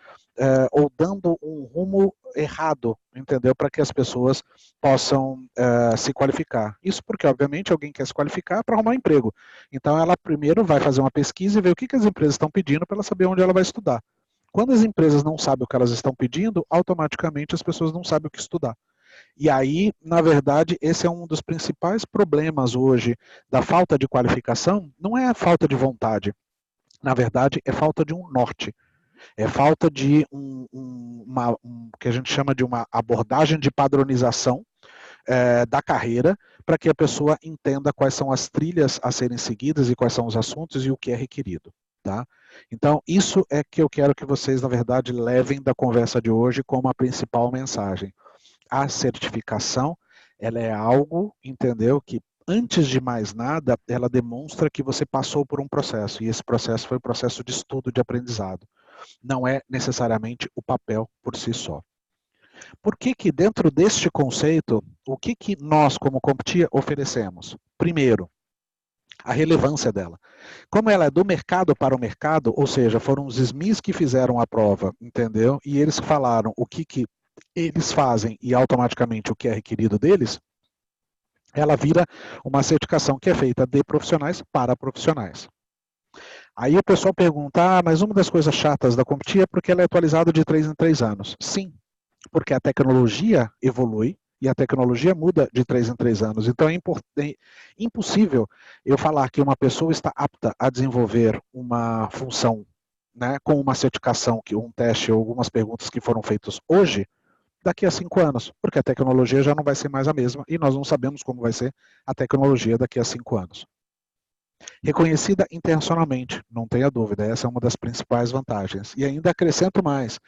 ou dando um rumo errado, entendeu? Para que as pessoas possam se qualificar. Isso porque, obviamente, alguém quer se qualificar para arrumar um emprego. Então, ela primeiro vai fazer uma pesquisa e ver o que as empresas estão pedindo para ela saber onde ela vai estudar. Quando as empresas não sabem o que elas estão pedindo, automaticamente as pessoas não sabem o que estudar. E aí, na verdade, esse é um dos principais problemas hoje da falta de qualificação, não é a falta de vontade, na verdade, é falta de um norte. É falta de que a gente chama de uma abordagem de padronização da carreira, para que a pessoa entenda quais são as trilhas a serem seguidas e quais são os assuntos e o que é requerido. Tá? Então, isso é que eu quero que vocês, na verdade, levem da conversa de hoje como a principal mensagem. A certificação, ela é algo, entendeu, que antes de mais nada, ela demonstra que você passou por um processo, e esse processo foi um processo de estudo, de aprendizado. Não é necessariamente o papel por si só. Por que que dentro deste conceito, o que que nós, como CompTIA, oferecemos? Primeiro, a relevância dela. Como ela é do mercado para o mercado, ou seja, foram os SMEs que fizeram a prova, entendeu? E eles falaram o que que eles fazem e automaticamente o que é requerido deles, ela vira uma certificação que é feita de profissionais para profissionais. Aí o pessoal pergunta, mas uma das coisas chatas da CompTIA é porque ela é atualizada de 3 em 3 anos. Sim, porque a tecnologia evolui e a tecnologia muda de 3 em 3 anos. Então é impossível eu falar que uma pessoa está apta a desenvolver uma função, né, com uma certificação, um teste ou algumas perguntas que foram feitas hoje, daqui a 5 anos, porque a tecnologia já não vai ser mais a mesma e nós não sabemos como vai ser a tecnologia daqui a 5 anos. Reconhecida internacionalmente, não tenha dúvida, essa é uma das principais vantagens. E ainda acrescento mais,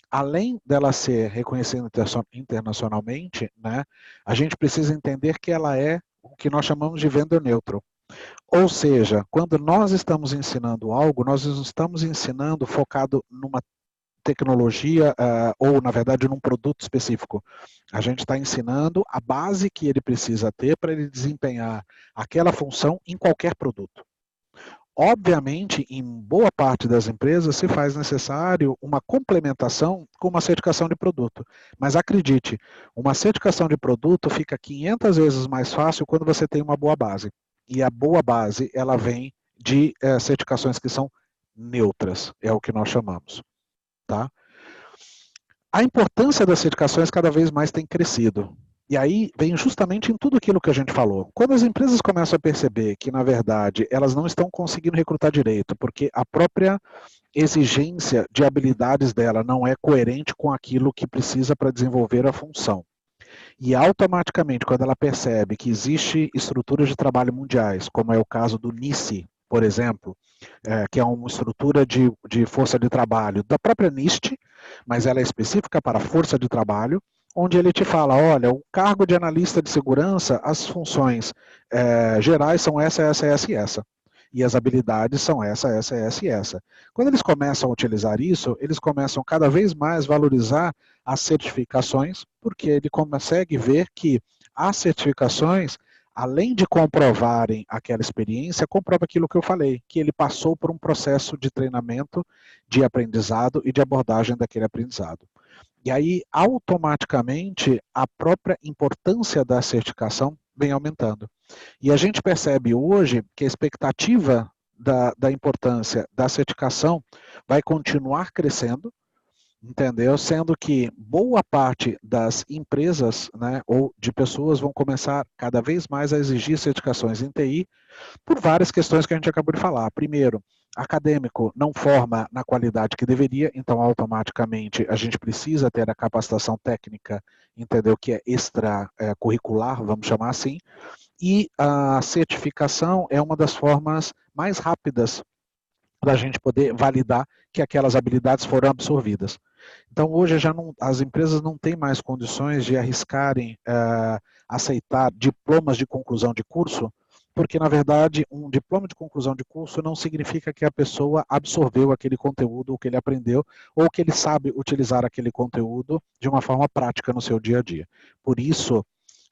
além dela ser reconhecida internacionalmente, né, a gente precisa entender que ela é o que nós chamamos de vendor neutral. Ou seja, quando nós estamos ensinando algo, nós estamos ensinando focado numa tecnologia ou, na verdade, num produto específico. A gente está ensinando a base que ele precisa ter para ele desempenhar aquela função em qualquer produto. Obviamente, em boa parte das empresas, se faz necessário uma complementação com uma certificação de produto. Mas acredite, uma certificação de produto fica 500 vezes mais fácil quando você tem uma boa base. E a boa base, ela vem de certificações que são neutras, é o que nós chamamos. Tá? A importância das certificações cada vez mais tem crescido. E aí vem justamente em tudo aquilo que a gente falou. Quando as empresas começam a perceber que, na verdade, elas não estão conseguindo recrutar direito, porque a própria exigência de habilidades dela não é coerente com aquilo que precisa para desenvolver a função. E automaticamente, quando ela percebe que existe estruturas de trabalho mundiais, como é o caso do NICE, por exemplo, que é uma estrutura de força de trabalho da própria NIST, mas ela é específica para força de trabalho, onde ele te fala, olha, o cargo de analista de segurança, as funções gerais são essa e essa. E as habilidades são essa e essa. Quando eles começam a utilizar isso, eles começam cada vez mais a valorizar as certificações, porque ele consegue ver que as certificações, além de comprovarem aquela experiência, comprova aquilo que eu falei, que ele passou por um processo de treinamento, de aprendizado e de abordagem daquele aprendizado. E aí, automaticamente, a própria importância da certificação vem aumentando. E a gente percebe hoje que a expectativa da importância da certificação vai continuar crescendo, entendeu? Sendo que boa parte das empresas, né, ou de pessoas vão começar cada vez mais a exigir certificações em TI por várias questões que a gente acabou de falar. Primeiro, acadêmico não forma na qualidade que deveria, então automaticamente a gente precisa ter a capacitação técnica, entendeu? Que é extracurricular, vamos chamar assim, e a certificação é uma das formas mais rápidas da gente poder validar que aquelas habilidades foram absorvidas. Então hoje já não, as empresas não têm mais condições de arriscarem aceitar diplomas de conclusão de curso, porque na verdade um diploma de conclusão de curso não significa que a pessoa absorveu aquele conteúdo, o que ele aprendeu, ou que ele sabe utilizar aquele conteúdo de uma forma prática no seu dia a dia. Por isso,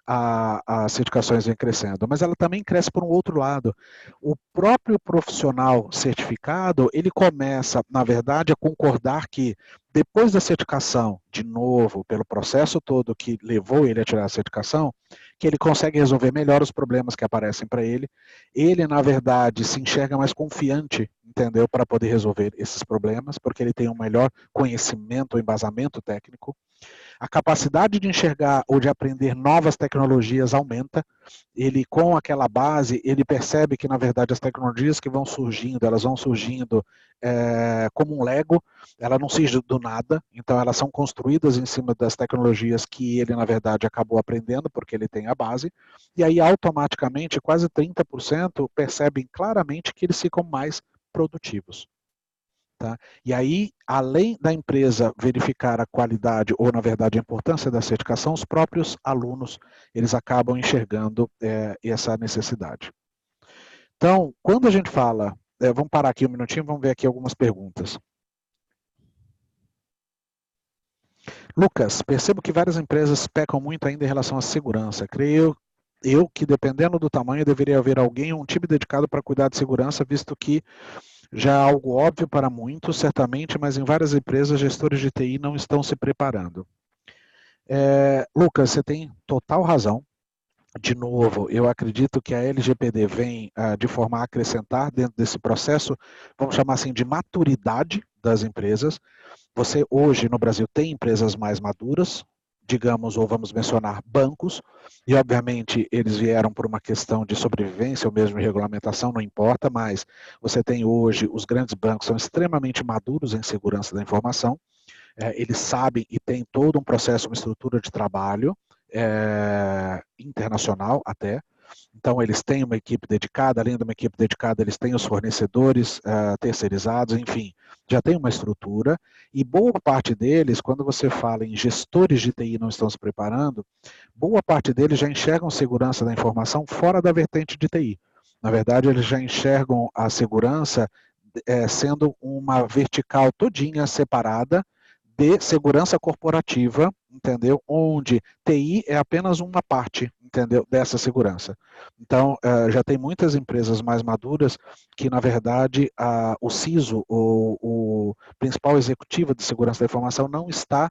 as certificações vêm crescendo, mas ela também cresce por um outro lado. O próprio profissional certificado, ele começa, na verdade, a concordar que depois da certificação, de novo, pelo processo todo que levou ele a tirar a certificação, que ele consegue resolver melhor os problemas que aparecem para ele. Ele, na verdade, se enxerga mais confiante, entendeu, para poder resolver esses problemas, porque ele tem um melhor conhecimento, embasamento técnico. A capacidade de enxergar ou de aprender novas tecnologias aumenta. Ele, com aquela base, ele percebe que, na verdade, as tecnologias que vão surgindo, elas vão surgindo como um Lego, ela não surge do nada, então elas são construídas em cima das tecnologias que ele, na verdade, acabou aprendendo, porque ele tem a base, e aí, automaticamente, quase 30% percebem claramente que eles ficam mais produtivos. Tá? E aí, além da empresa verificar a qualidade, ou na verdade a importância da certificação, os próprios alunos, eles acabam enxergando essa necessidade. Então, quando a gente fala, vamos parar aqui um minutinho, vamos ver aqui algumas perguntas. Lucas, percebo que várias empresas pecam muito ainda em relação à segurança. Creio eu que, dependendo do tamanho, deveria haver alguém, um time dedicado para cuidar de segurança, visto que já é algo óbvio para muitos, certamente, mas em várias empresas, gestores de TI não estão se preparando. Lucas, você tem total razão. De novo, eu acredito que a LGPD vem de forma a acrescentar dentro desse processo, vamos chamar assim, de maturidade das empresas. Você hoje no Brasil tem empresas mais maduras, digamos, ou vamos mencionar bancos, e obviamente eles vieram por uma questão de sobrevivência ou mesmo de regulamentação, não importa, mas você tem hoje, os grandes bancos são extremamente maduros em segurança da informação, eles sabem e têm todo um processo, uma estrutura de trabalho internacional até. Então, eles têm uma equipe dedicada, além de uma equipe dedicada, eles têm os fornecedores terceirizados, enfim, já tem uma estrutura, e boa parte deles, quando você fala em gestores de TI não estão se preparando, boa parte deles já enxergam segurança da informação fora da vertente de TI. Na verdade, eles já enxergam a segurança sendo uma vertical todinha separada de segurança corporativa, entendeu? Onde TI é apenas uma parte, entendeu? Dessa segurança. Então, já tem muitas empresas mais maduras que, na verdade, o CISO, o principal executivo de segurança da informação, não está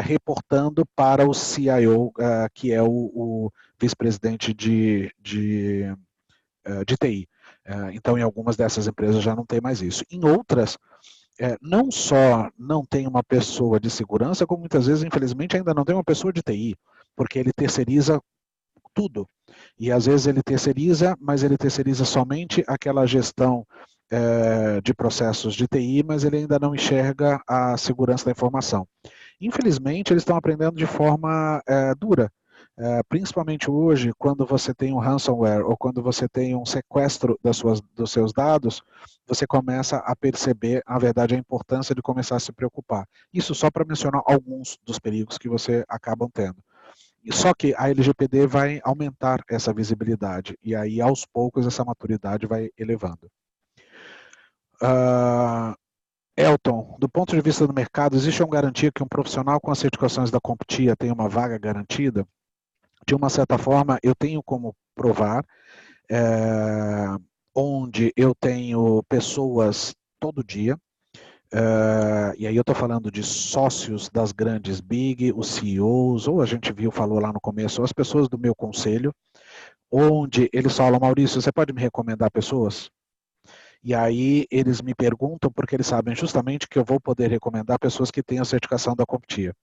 reportando para o CIO, que é o vice-presidente de TI. Então, em algumas dessas empresas já não tem mais isso. Em outras, não só não tem uma pessoa de segurança, como muitas vezes, infelizmente, ainda não tem uma pessoa de TI, porque ele terceiriza tudo. E às vezes ele terceiriza, mas ele terceiriza somente aquela gestão de processos de TI, mas ele ainda não enxerga a segurança da informação. Infelizmente, eles estão aprendendo de forma dura. Principalmente hoje, quando você tem um ransomware ou quando você tem um sequestro dos seus dados, você começa a perceber, na verdade, a importância de começar a se preocupar. Isso só para mencionar alguns dos perigos que você acabam tendo. Só que a LGPD vai aumentar essa visibilidade e aí, aos poucos, essa maturidade vai elevando. Elton, do ponto de vista do mercado, existe uma garantia que um profissional com as certificações da CompTIA tenha uma vaga garantida? De uma certa forma, eu tenho como provar, onde eu tenho pessoas todo dia, e aí eu estou falando de sócios das grandes big, os CEOs, ou a gente falou lá no começo, as pessoas do meu conselho, onde eles falam, Maurício, você pode me recomendar pessoas? E aí eles me perguntam, porque eles sabem justamente que eu vou poder recomendar pessoas que têm a certificação da CompTIA.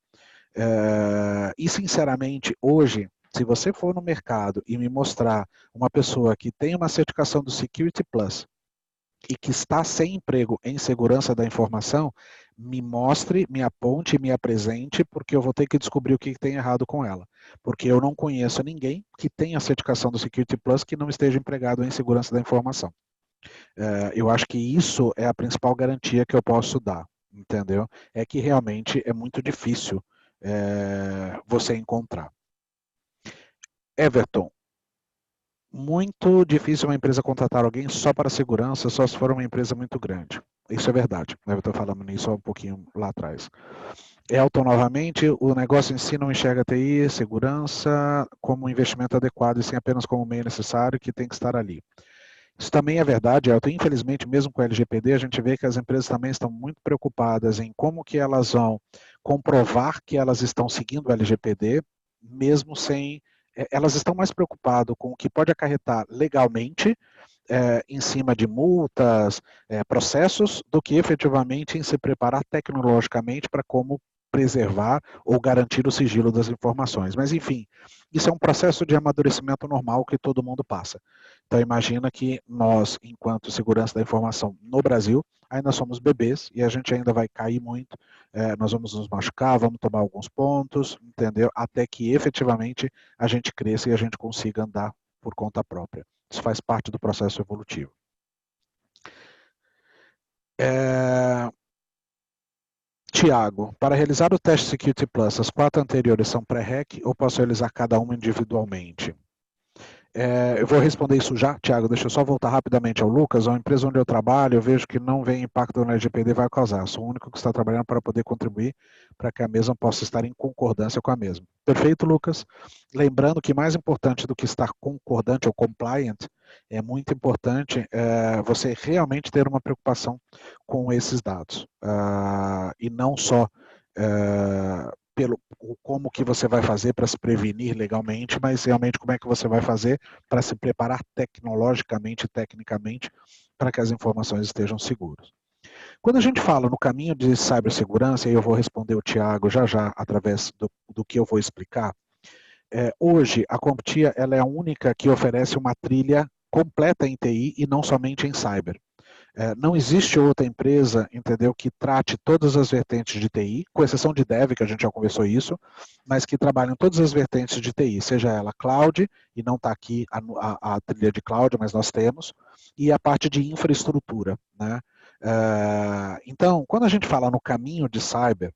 E sinceramente, hoje, se você for no mercado e me mostrar uma pessoa que tem uma certificação do Security Plus e que está sem emprego em segurança da informação, me mostre, me aponte, me apresente, porque eu vou ter que descobrir o que tem errado com ela. Porque eu não conheço ninguém que tenha a certificação do Security Plus que não esteja empregado em segurança da informação. Eu acho que isso é a principal garantia que eu posso dar, entendeu? É que realmente é muito difícil você encontrar. Everton, muito difícil uma empresa contratar alguém só para segurança, só se for uma empresa muito grande. Isso é verdade. Eu estou falando nisso há um pouquinho lá atrás. Elton, novamente, o negócio em si não enxerga TI, segurança, como um investimento adequado e sim apenas como meio necessário que tem que estar ali. Isso também é verdade, Elton. Infelizmente, mesmo com o LGPD, a gente vê que as empresas também estão muito preocupadas em como que elas vão comprovar que elas estão seguindo o LGPD, mesmo sem... Elas estão mais preocupadas com o que pode acarretar legalmente, em cima de multas, processos, do que efetivamente em se preparar tecnologicamente para como preservar ou garantir o sigilo das informações. Mas, enfim, isso é um processo de amadurecimento normal que todo mundo passa. Então, imagina que nós, enquanto segurança da informação no Brasil, ainda somos bebês e a gente ainda vai cair muito, nós vamos nos machucar, vamos tomar alguns pontos, entendeu? Até que efetivamente a gente cresça e a gente consiga andar por conta própria. Isso faz parte do processo evolutivo. Tiago, para realizar o teste Security Plus, as 4 anteriores são pré-rec ou posso realizar cada uma individualmente? Eu vou responder isso já, Tiago, deixa eu só voltar rapidamente ao Lucas. A empresa onde eu trabalho, eu vejo que não vem impacto no LGPD vai causar. Sou o único que está trabalhando para poder contribuir para que a mesma possa estar em concordância com a mesma. Perfeito, Lucas? Lembrando que mais importante do que estar concordante ou compliant, é muito importante você realmente ter uma preocupação com esses dados. E não só pelo como que você vai fazer para se prevenir legalmente, mas realmente como é que você vai fazer para se preparar tecnologicamente e tecnicamente para que as informações estejam seguras. Quando a gente fala no caminho de cibersegurança, e eu vou responder o Tiago já já através do que eu vou explicar, hoje a CompTIA ela é a única que oferece uma trilha completa em TI e não somente em cyber. Não existe outra empresa, entendeu, que trate todas as vertentes de TI, com exceção de Dev, que a gente já conversou isso, mas que trabalham todas as vertentes de TI, seja ela cloud, e não está aqui a trilha de cloud, mas nós temos, e a parte de infraestrutura, né? Então, quando a gente fala no caminho de cyber,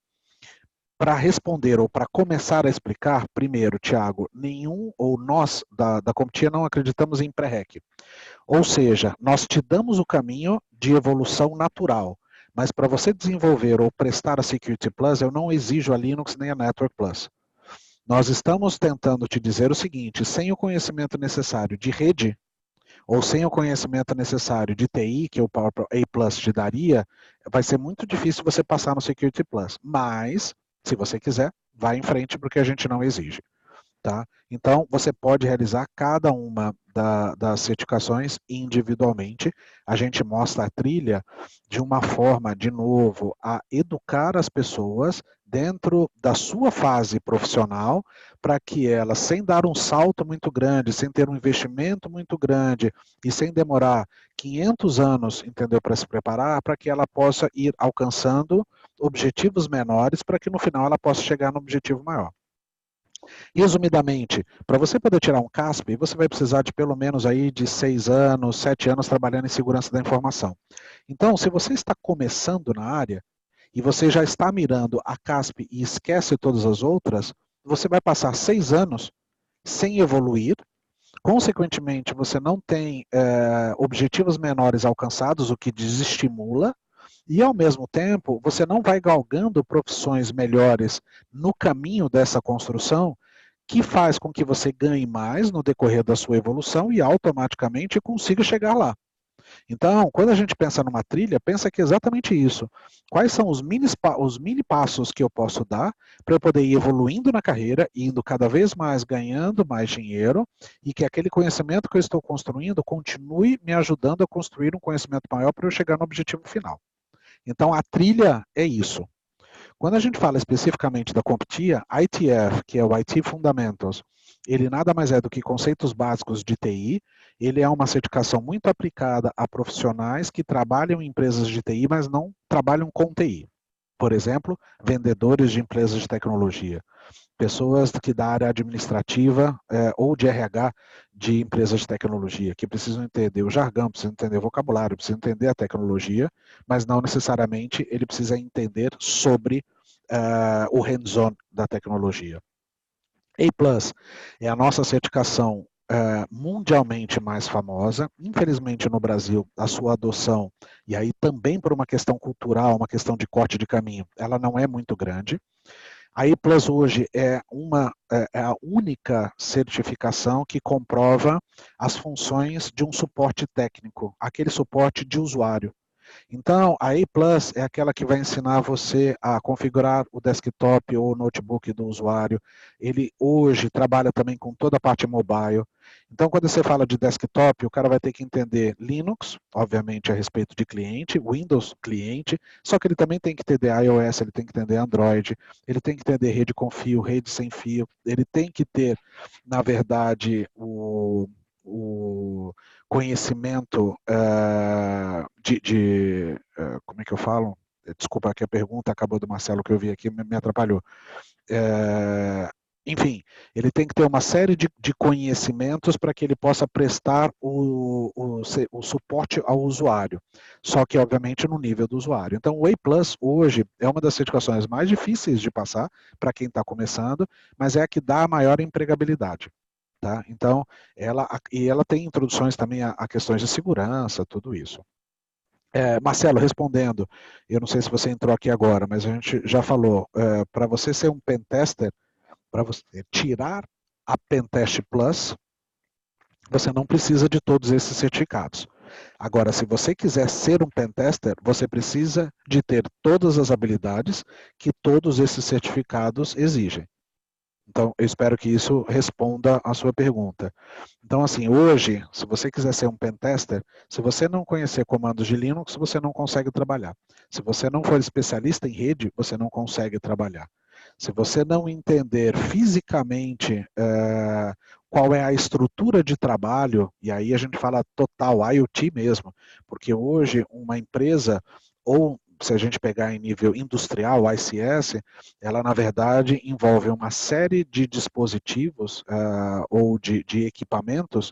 para responder ou para começar a explicar, primeiro, Tiago, nenhum ou nós da CompTIA não acreditamos em pré-rec. Ou seja, nós te damos o caminho de evolução natural, mas para você desenvolver ou prestar a Security Plus, eu não exijo a Linux nem a Network Plus. Nós estamos tentando te dizer o seguinte, sem o conhecimento necessário de rede, ou sem o conhecimento necessário de TI, que o Power A Plus te daria, vai ser muito difícil você passar no Security Plus. Mas, se você quiser, vá em frente, porque a gente não exige. Tá? Então, você pode realizar cada uma das certificações individualmente. A gente mostra a trilha de uma forma, de novo, a educar as pessoas dentro da sua fase profissional, para que elas, sem dar um salto muito grande, sem ter um investimento muito grande e sem demorar 500 anos, entendeu, para se preparar, para que ela possa ir alcançando objetivos menores, para que no final ela possa chegar no objetivo maior. Resumidamente, para você poder tirar um CASP, você vai precisar de pelo menos aí de 6 anos, 7 anos trabalhando em segurança da informação. Então, se você está começando na área e você já está mirando a CASP e esquece todas as outras, você vai passar 6 anos sem evoluir. Consequentemente, você não tem objetivos menores alcançados, o que desestimula. E, ao mesmo tempo, você não vai galgando profissões melhores no caminho dessa construção, que faz com que você ganhe mais no decorrer da sua evolução e automaticamente consiga chegar lá. Então, quando a gente pensa numa trilha, pensa que é exatamente isso. Quais são os mini passos que eu posso dar para eu poder ir evoluindo na carreira, indo cada vez mais ganhando mais dinheiro e que aquele conhecimento que eu estou construindo continue me ajudando a construir um conhecimento maior para eu chegar no objetivo final. Então, a trilha é isso. Quando a gente fala especificamente da CompTIA, ITF, que é o IT Fundamentals, ele nada mais é do que conceitos básicos de TI, ele é uma certificação muito aplicada a profissionais que trabalham em empresas de TI, mas não trabalham com TI. Por exemplo, vendedores de empresas de tecnologia, pessoas que da área administrativa ou de RH de empresas de tecnologia, que precisam entender o jargão, precisam entender o vocabulário, precisam entender a tecnologia, mas não necessariamente ele precisa entender sobre o hands-on da tecnologia. A+ é a nossa certificação mundialmente mais famosa. Infelizmente, no Brasil, a sua adoção, e aí também por uma questão cultural, uma questão de corte de caminho, ela não é muito grande. A E Plus hoje é a única certificação que comprova as funções de um suporte técnico, aquele suporte de usuário. Então, a A Plus é aquela que vai ensinar você a configurar o desktop ou o notebook do usuário. Ele hoje trabalha também com toda a parte mobile. Então, quando você fala de desktop, o cara vai ter que entender Linux, obviamente a respeito de cliente, Windows cliente, só que ele também tem que entender iOS, ele tem que entender Android, ele tem que entender rede com fio, rede sem fio, ele tem que ter, na verdade, o conhecimento como é que eu falo? Desculpa aqui a pergunta, acabou do Marcelo que eu vi aqui, me atrapalhou. Enfim, ele tem que ter uma série de conhecimentos para que ele possa prestar o suporte ao usuário, só que obviamente no nível do usuário. Então o A Plus hoje é uma das certificações mais difíceis de passar para quem está começando, mas é a que dá a maior empregabilidade. Tá? Então, ela tem introduções também a questões de segurança, tudo isso. Marcelo, respondendo, eu não sei se você entrou aqui agora, mas a gente já falou, para você ser um pentester, para você tirar a Pentest Plus, você não precisa de todos esses certificados. Agora, se você quiser ser um pentester, você precisa de ter todas as habilidades que todos esses certificados exigem. Então, eu espero que isso responda a sua pergunta. Então, assim, hoje, se você quiser ser um pentester, se você não conhecer comandos de Linux, você não consegue trabalhar. Se você não for especialista em rede, você não consegue trabalhar. Se você não entender fisicamente qual é a estrutura de trabalho, e aí a gente fala total IoT mesmo, porque hoje uma empresa, ou se a gente pegar em nível industrial, ICS, ela na verdade envolve uma série de dispositivos ou de equipamentos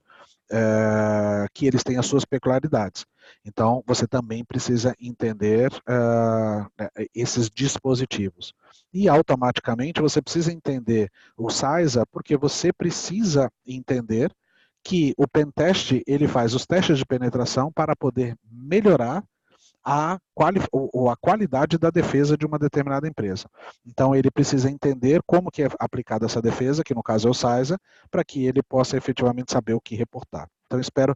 que eles têm as suas peculiaridades. Então, você também precisa entender esses dispositivos. E automaticamente você precisa entender o CISA, porque você precisa entender que o pentest ele faz os testes de penetração para poder melhorar a qualidade da defesa de uma determinada empresa. Então, ele precisa entender como que é aplicada essa defesa, que no caso é o CISA, para que ele possa efetivamente saber o que reportar. Então, espero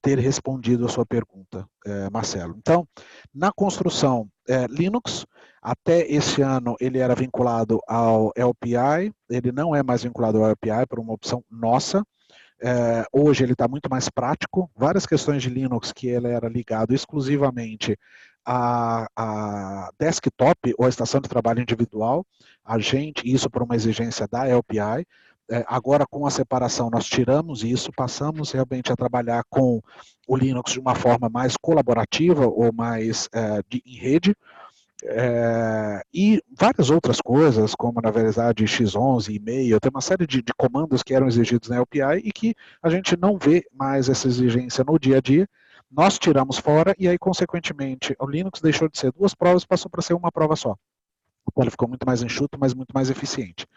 ter respondido a sua pergunta, Marcelo. Então, na construção Linux, até esse ano ele era vinculado ao LPI, ele não é mais vinculado ao LPI por uma opção nossa. Hoje ele está muito mais prático. Várias questões de Linux que ele era ligado exclusivamente a desktop ou a estação de trabalho individual, isso por uma exigência da LPI. Agora, com a separação, nós tiramos isso, passamos realmente a trabalhar com o Linux de uma forma mais colaborativa ou mais em rede. E várias outras coisas, como na verdade X11, e-mail, tem uma série de comandos que eram exigidos na LPI e que a gente não vê mais essa exigência no dia a dia. Nós tiramos fora e aí, consequentemente, o Linux deixou de ser 2 provas e passou para ser uma prova só. Então ele ficou muito mais enxuto, mas muito mais eficiente.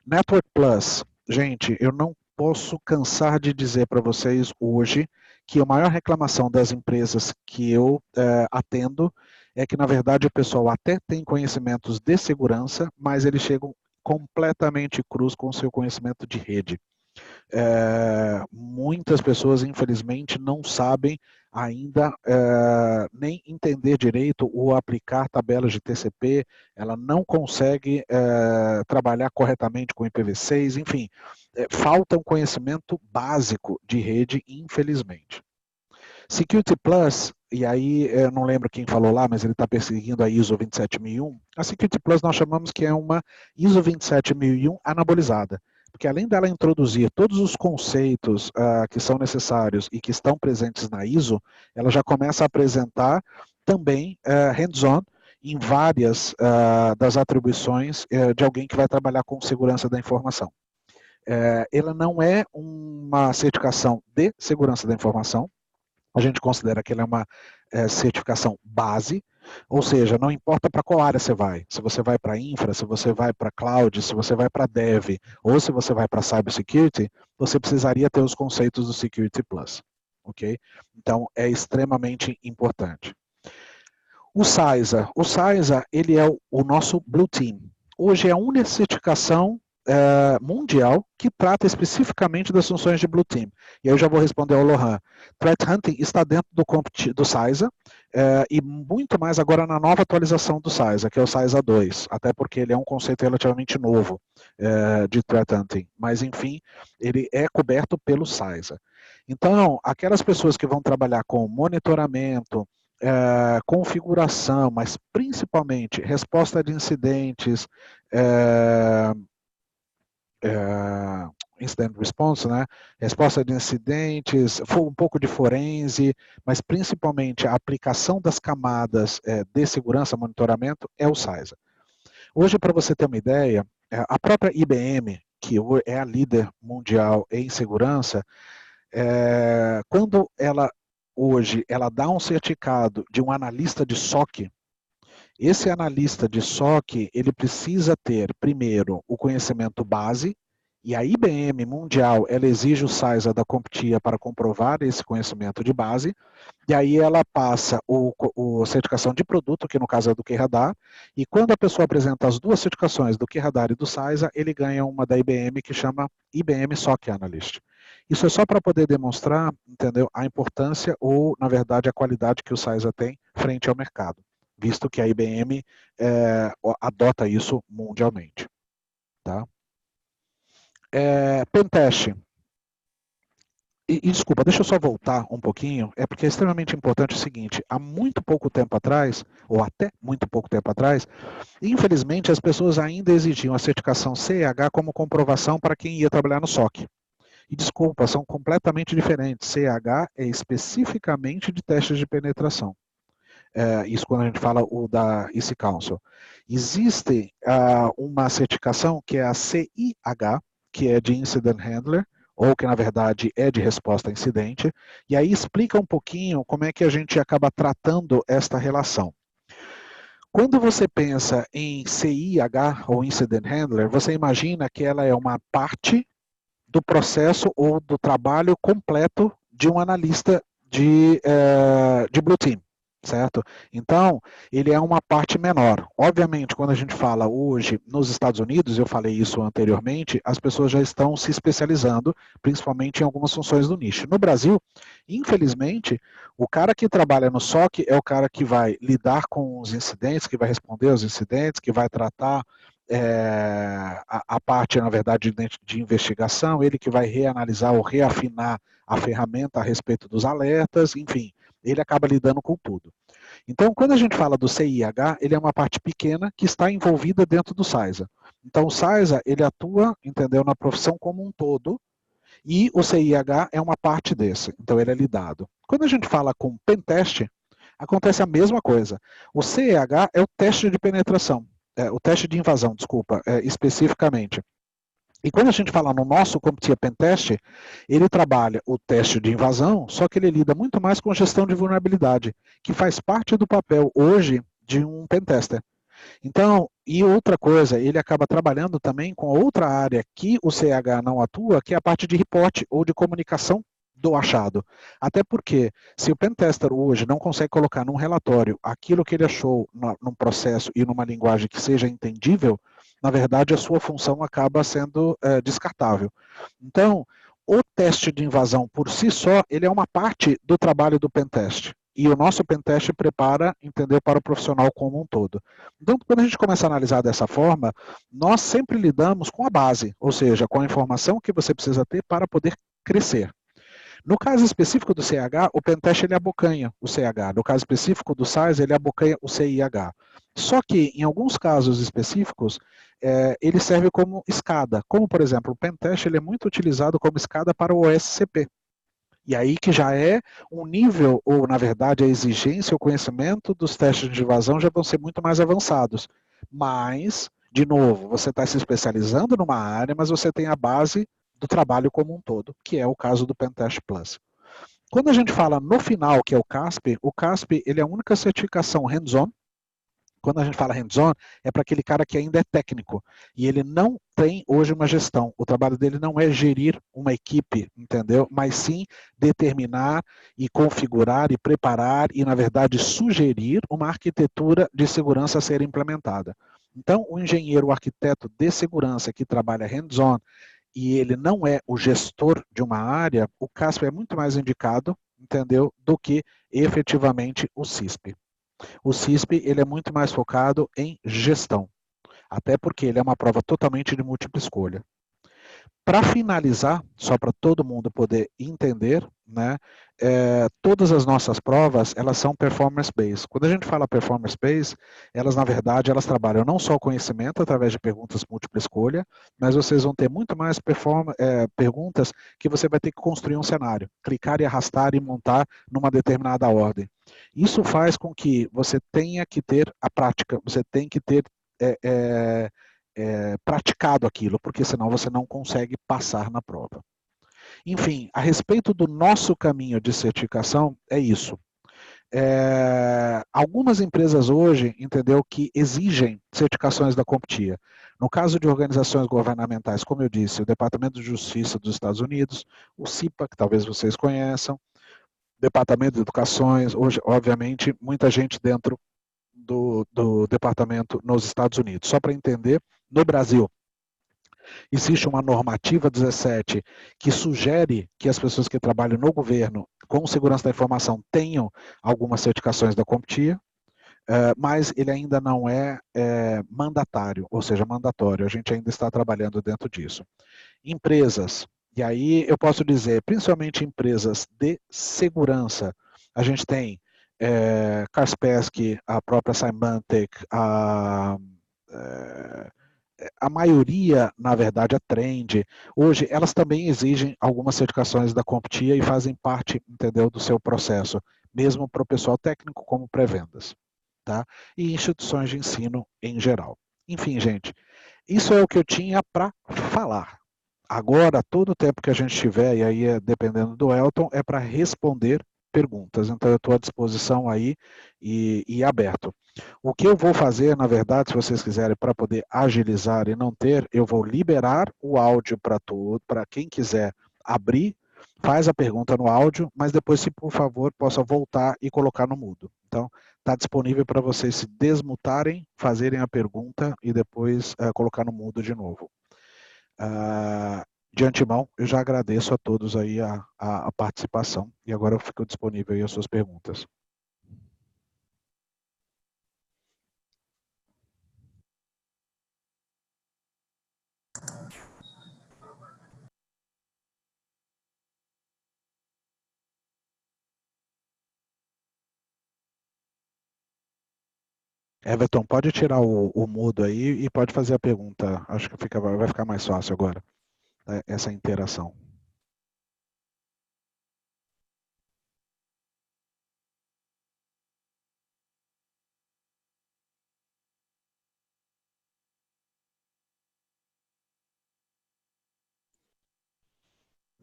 Network Plus, gente, eu não posso cansar de dizer para vocês hoje que a maior reclamação das empresas que eu atendo é que, na verdade, o pessoal até tem conhecimentos de segurança, mas eles chegam completamente crus com o seu conhecimento de rede. Muitas pessoas, infelizmente, não sabem ainda nem entender direito ou aplicar tabelas de TCP, ela não consegue trabalhar corretamente com IPv6, enfim, falta um conhecimento básico de rede, infelizmente. Security Plus, e aí eu não lembro quem falou lá, mas ele está perseguindo a ISO 27001. A Security Plus nós chamamos que é uma ISO 27001 anabolizada, porque além dela introduzir todos os conceitos que são necessários e que estão presentes na ISO, ela já começa a apresentar também hands-on em várias das atribuições de alguém que vai trabalhar com segurança da informação. Ela não é uma certificação de segurança da informação. A gente considera que ela é uma certificação base, ou seja, não importa para qual área você vai, se você vai para infra, se você vai para cloud, se você vai para dev, ou se você vai para cybersecurity, você precisaria ter os conceitos do Security Plus, ok? Então, é extremamente importante. O CISA ele é o nosso Blue Team. hoje é a única certificação mundial que trata especificamente das funções de Blue Team. E aí eu já vou responder ao Lohan. Threat Hunting está dentro do CISA e muito mais agora na nova atualização do CISA, que é o CISA 2, até porque ele é um conceito relativamente novo de Threat Hunting. Mas, enfim, ele é coberto pelo CISA. Então, aquelas pessoas que vão trabalhar com monitoramento, configuração, mas principalmente resposta de incidentes, incident response, né? Resposta de incidentes, um pouco de forense, mas principalmente a aplicação das camadas de segurança, monitoramento, é o CISA. Hoje, para você ter uma ideia, a própria IBM, que é a líder mundial em segurança, quando hoje ela dá um certificado de um analista de SOC, esse analista de SOC, ele precisa ter, primeiro, o conhecimento base, e a IBM mundial, ela exige o CISA da CompTIA para comprovar esse conhecimento de base, e aí ela passa a certificação de produto, que no caso é do QRadar, e quando a pessoa apresenta as duas certificações do QRadar e do CISA, ele ganha uma da IBM que chama IBM SOC Analyst. Isso é só para poder demonstrar, entendeu, a importância ou, na verdade, a qualidade que o CISA tem frente ao mercado, visto que a IBM adota isso mundialmente. Tá? Pentest. E desculpa, deixa eu só voltar um pouquinho, porque é extremamente importante o seguinte, há muito pouco tempo atrás, ou até muito pouco tempo atrás, infelizmente as pessoas ainda exigiam a certificação CEH como comprovação para quem ia trabalhar no SOC. E desculpa, são completamente diferentes. CEH é especificamente de testes de penetração. Isso quando a gente fala o da IC Council. Existe uma certificação que é a CIH, que é de Incident Handler, ou que na verdade é de resposta a incidente, e aí explica um pouquinho como é que a gente acaba tratando esta relação. Quando você pensa em CIH, ou Incident Handler, você imagina que ela é uma parte do processo ou do trabalho completo de um analista de Blue Team, certo? Então, ele é uma parte menor. Obviamente, quando a gente fala hoje nos Estados Unidos, eu falei isso anteriormente, as pessoas já estão se especializando, principalmente em algumas funções do nicho. No Brasil, infelizmente, o cara que trabalha no SOC é o cara que vai lidar com os incidentes, que vai responder aos incidentes, que vai tratar a parte, na verdade, de investigação, ele que vai reanalisar ou reafinar a ferramenta a respeito dos alertas, enfim, ele acaba lidando com tudo. Então, quando a gente fala do CIH, ele é uma parte pequena que está envolvida dentro do CISA. Então, o CISA, ele atua, entendeu, na profissão como um todo, e o CIH é uma parte desse, então ele é lidado. Quando a gente fala com pentest, acontece a mesma coisa. O CIH é o teste de penetração, o teste de invasão, desculpa, especificamente. E quando a gente fala no nosso CompTIA Pentest, ele trabalha o teste de invasão, só que ele lida muito mais com gestão de vulnerabilidade, que faz parte do papel hoje de um pentester. Então, e outra coisa, ele acaba trabalhando também com outra área que o CH não atua, que é a parte de reporte ou de comunicação do achado. Até porque, se o pentester hoje não consegue colocar num relatório aquilo que ele achou num processo e numa linguagem que seja entendível, na verdade a sua função acaba sendo descartável. Então, o teste de invasão por si só, ele é uma parte do trabalho do pentest. E o nosso pentest prepara, entendeu, para o profissional como um todo. Então, quando a gente começa a analisar dessa forma, nós sempre lidamos com a base, ou seja, com a informação que você precisa ter para poder crescer. No caso específico do CH, o pentest ele abocanha o CH. No caso específico do SAIS, ele abocanha o CIH. Só que, em alguns casos específicos, ele serve como escada. Como, por exemplo, o pentest ele é muito utilizado como escada para o OSCP. E aí que já é um nível, ou na verdade a exigência, o conhecimento dos testes de invasão já vão ser muito mais avançados. Mas, de novo, você está se especializando numa área, mas você tem a base do trabalho como um todo, que é o caso do Pentest Plus. Quando a gente fala no final, que é o CASP ele é a única certificação hands-on. Quando a gente fala hands-on, é para aquele cara que ainda é técnico. E ele não tem hoje uma gestão. O trabalho dele não é gerir uma equipe, entendeu? Mas sim determinar e configurar e preparar e, na verdade, sugerir uma arquitetura de segurança a ser implementada. Então, o engenheiro, o arquiteto de segurança que trabalha hands-on e ele não é o gestor de uma área, o CASP é muito mais indicado, entendeu, do que efetivamente o CISP. O CISP ele é muito mais focado em gestão, até porque ele é uma prova totalmente de múltipla escolha. Para finalizar, só para todo mundo poder entender, né, todas as nossas provas, elas são performance-based. Quando a gente fala performance-based, elas, na verdade, elas trabalham não só o conhecimento através de perguntas múltipla escolha, mas vocês vão ter muito mais perguntas que você vai ter que construir um cenário, clicar e arrastar e montar numa determinada ordem. Isso faz com que você tenha que ter a prática, você tem que ter praticado aquilo, porque senão você não consegue passar na prova. Enfim, a respeito do nosso caminho de certificação, é isso. Algumas empresas hoje, entendeu, que exigem certificações da CompTIA. No caso de organizações governamentais, como eu disse, o Departamento de Justiça dos Estados Unidos, o CIPA, que talvez vocês conheçam, Departamento de Educações, hoje, obviamente, muita gente dentro do departamento nos Estados Unidos. Só para entender, no Brasil, existe uma normativa 17 que sugere que as pessoas que trabalham no governo com segurança da informação tenham algumas certificações da CompTIA, mas ele ainda não é mandatário, ou seja, mandatório. A gente ainda está trabalhando dentro disso. Empresas, e aí eu posso dizer, principalmente empresas de segurança, a gente tem Kaspersky, a própria Symantec, a maioria, na verdade, a Trend, hoje, elas também exigem algumas certificações da CompTIA e fazem parte, entendeu, do seu processo, mesmo para o pessoal técnico como pré-vendas, tá? E instituições de ensino em geral. Enfim, gente, isso é o que eu tinha para falar. Agora, todo o tempo que a gente tiver, e aí dependendo do Elton, é para responder perguntas. Então, eu estou à disposição aí e aberto. O que eu vou fazer, na verdade, se vocês quiserem, para poder agilizar e não ter, eu vou liberar o áudio para todo, para quem quiser abrir, faz a pergunta no áudio, mas depois, se por favor, possa voltar e colocar no mudo. Então, está disponível para vocês se desmutarem, fazerem a pergunta e depois colocar no mudo de novo. De antemão, eu já agradeço a todos aí a participação e agora eu fico disponível aí as suas perguntas. Everton, pode tirar o mudo aí e pode fazer a pergunta. Acho que vai ficar mais fácil agora, essa interação.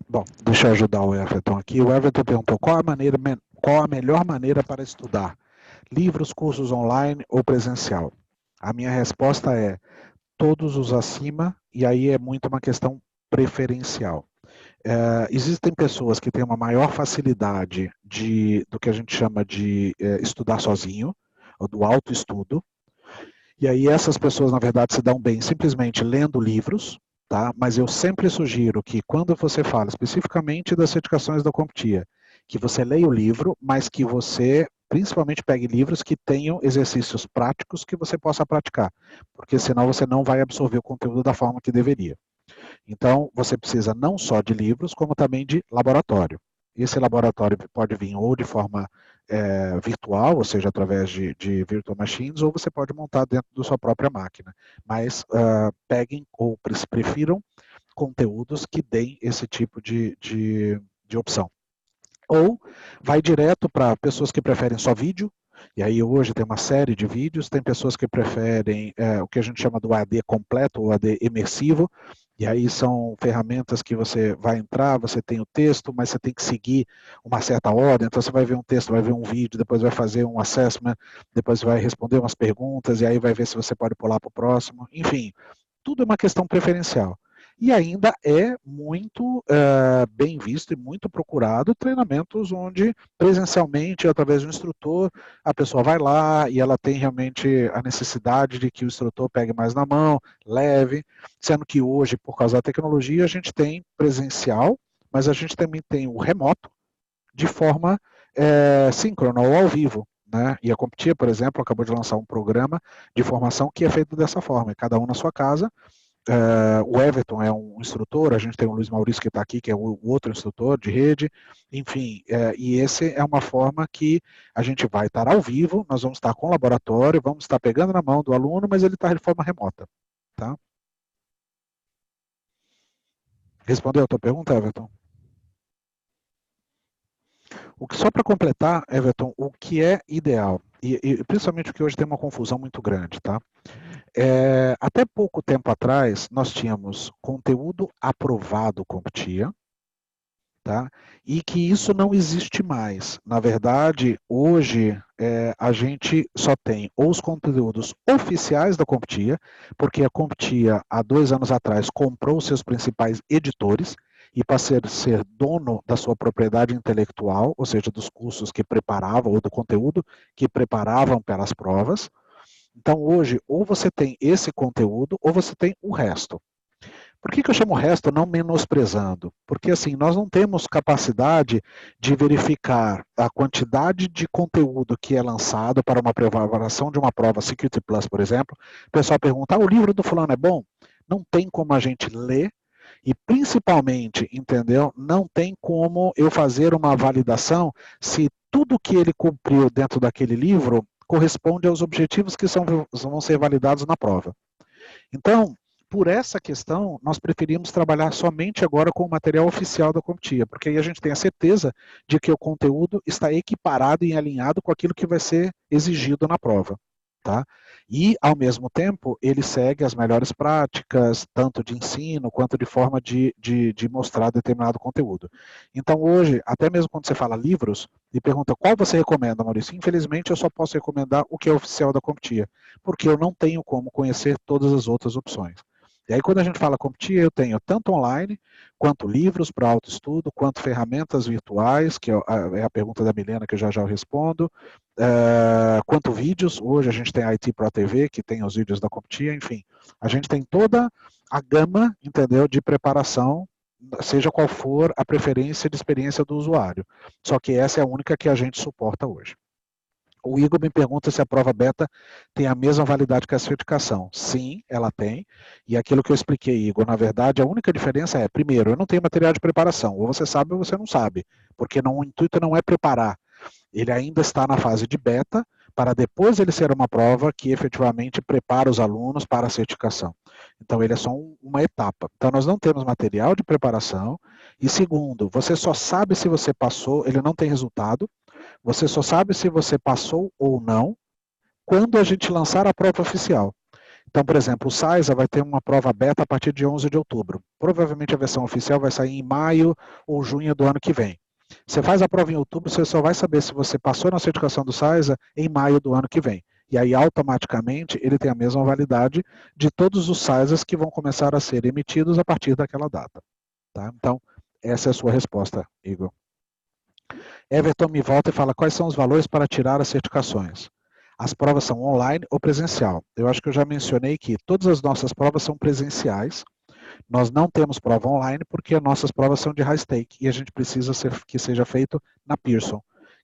Bom, deixa eu ajudar o Everton aqui. O Everton perguntou qual a melhor maneira para estudar? Livros, cursos online ou presencial? A minha resposta é todos os acima, e aí é muito uma questão preferencial. Existem pessoas que têm uma maior facilidade do que a gente chama de estudar sozinho, ou do autoestudo, e aí essas pessoas, na verdade, se dão bem simplesmente lendo livros, tá? Mas eu sempre sugiro que quando você fala especificamente das certificações da CompTIA, que você leia o livro, mas que você principalmente pegue livros que tenham exercícios práticos que você possa praticar, porque senão você não vai absorver o conteúdo da forma que deveria. Então, você precisa não só de livros, como também de laboratório. Esse laboratório pode vir ou de forma virtual, ou seja, através de virtual machines, ou você pode montar dentro da sua própria máquina. Mas peguem ou prefiram conteúdos que deem esse tipo de opção. Ou vai direto para pessoas que preferem só vídeo, e aí hoje tem uma série de vídeos, tem pessoas que preferem o que a gente chama do AD completo, ou AD imersivo, e aí são ferramentas que você vai entrar, você tem o texto, mas você tem que seguir uma certa ordem, então você vai ver um texto, vai ver um vídeo, depois vai fazer um assessment, depois vai responder umas perguntas, e aí vai ver se você pode pular para o próximo, enfim, tudo é uma questão preferencial. E ainda é muito bem visto e muito procurado treinamentos onde presencialmente, através do instrutor, a pessoa vai lá e ela tem realmente a necessidade de que o instrutor pegue mais na mão, leve, sendo que hoje, por causa da tecnologia, a gente tem presencial, mas a gente também tem o remoto de forma síncrona ou ao vivo. Né? E a CompTIA, por exemplo, acabou de lançar um programa de formação que é feito dessa forma, cada um na sua casa. O Everton é um instrutor, a gente tem o Luiz Maurício que está aqui, que é o outro instrutor de rede, enfim, e esse é uma forma que a gente vai estar ao vivo, nós vamos estar com o laboratório, vamos estar pegando na mão do aluno, mas ele está de forma remota. Tá? Respondeu a tua pergunta, Everton? Só para completar, Everton, o que é ideal, e principalmente porque hoje tem uma confusão muito grande, tá? Até pouco tempo atrás, nós tínhamos conteúdo aprovado CompTIA, tá? E que isso não existe mais. Na verdade, hoje a gente só tem os conteúdos oficiais da CompTIA, porque a CompTIA, há 2 anos atrás, comprou seus principais editores, e para ser dono da sua propriedade intelectual, ou seja, dos cursos que preparavam, ou do conteúdo que preparavam para as provas. Então, hoje, ou você tem esse conteúdo, ou você tem o resto. Por que eu chamo resto não menosprezando? Porque assim, nós não temos capacidade de verificar a quantidade de conteúdo que é lançado para uma preparação de uma prova Security Plus, por exemplo. O pessoal pergunta, o livro do fulano é bom? Não tem como a gente ler e principalmente, entendeu? Não tem como eu fazer uma validação se tudo que ele cumpriu dentro daquele livro corresponde aos objetivos que vão ser validados na prova. Então, por essa questão, nós preferimos trabalhar somente agora com o material oficial da CompTIA, porque aí a gente tem a certeza de que o conteúdo está equiparado e alinhado com aquilo que vai ser exigido na prova. Tá? E, ao mesmo tempo, ele segue as melhores práticas, tanto de ensino quanto de forma de mostrar determinado conteúdo. Então, hoje, até mesmo quando você fala livros, e pergunta qual você recomenda, Maurício, infelizmente eu só posso recomendar o que é oficial da CompTIA, porque eu não tenho como conhecer todas as outras opções. E aí, quando a gente fala CompTIA, eu tenho tanto online, quanto livros para autoestudo, quanto ferramentas virtuais, que é a pergunta da Milena, que eu já respondo, quanto vídeos. Hoje a gente tem a IT Pro TV, que tem os vídeos da CompTIA, enfim. A gente tem toda a gama, entendeu, de preparação, seja qual for a preferência de experiência do usuário. Só que essa é a única que a gente suporta hoje. O Igor me pergunta se a prova beta tem a mesma validade que a certificação. Sim, ela tem. E aquilo que eu expliquei, Igor, na verdade, a única diferença é, primeiro, eu não tenho material de preparação. Ou você sabe ou você não sabe. Porque o intuito não é preparar. Ele ainda está na fase de beta, para depois ele ser uma prova que efetivamente prepara os alunos para a certificação. Então, ele é só uma etapa. Então, nós não temos material de preparação. E segundo, você só sabe se você passou, ele não tem resultado. Você só sabe se você passou ou não quando a gente lançar a prova oficial. Então, por exemplo, o SAISA vai ter uma prova beta a partir de 11 de outubro. Provavelmente a versão oficial vai sair em maio ou junho do ano que vem. Você faz a prova em outubro, você só vai saber se você passou na certificação do SAISA em maio do ano que vem. E aí, automaticamente, ele tem a mesma validade de todos os SAISAs que vão começar a ser emitidos a partir daquela data. Tá? Então, essa é a sua resposta, Igor. Everton me volta e fala quais são os valores para tirar as certificações. As provas são online ou presencial. Eu acho que eu já mencionei que todas as nossas provas são presenciais. Nós não temos prova online porque as nossas provas são de high stake e a gente precisa que seja feito na Pearson,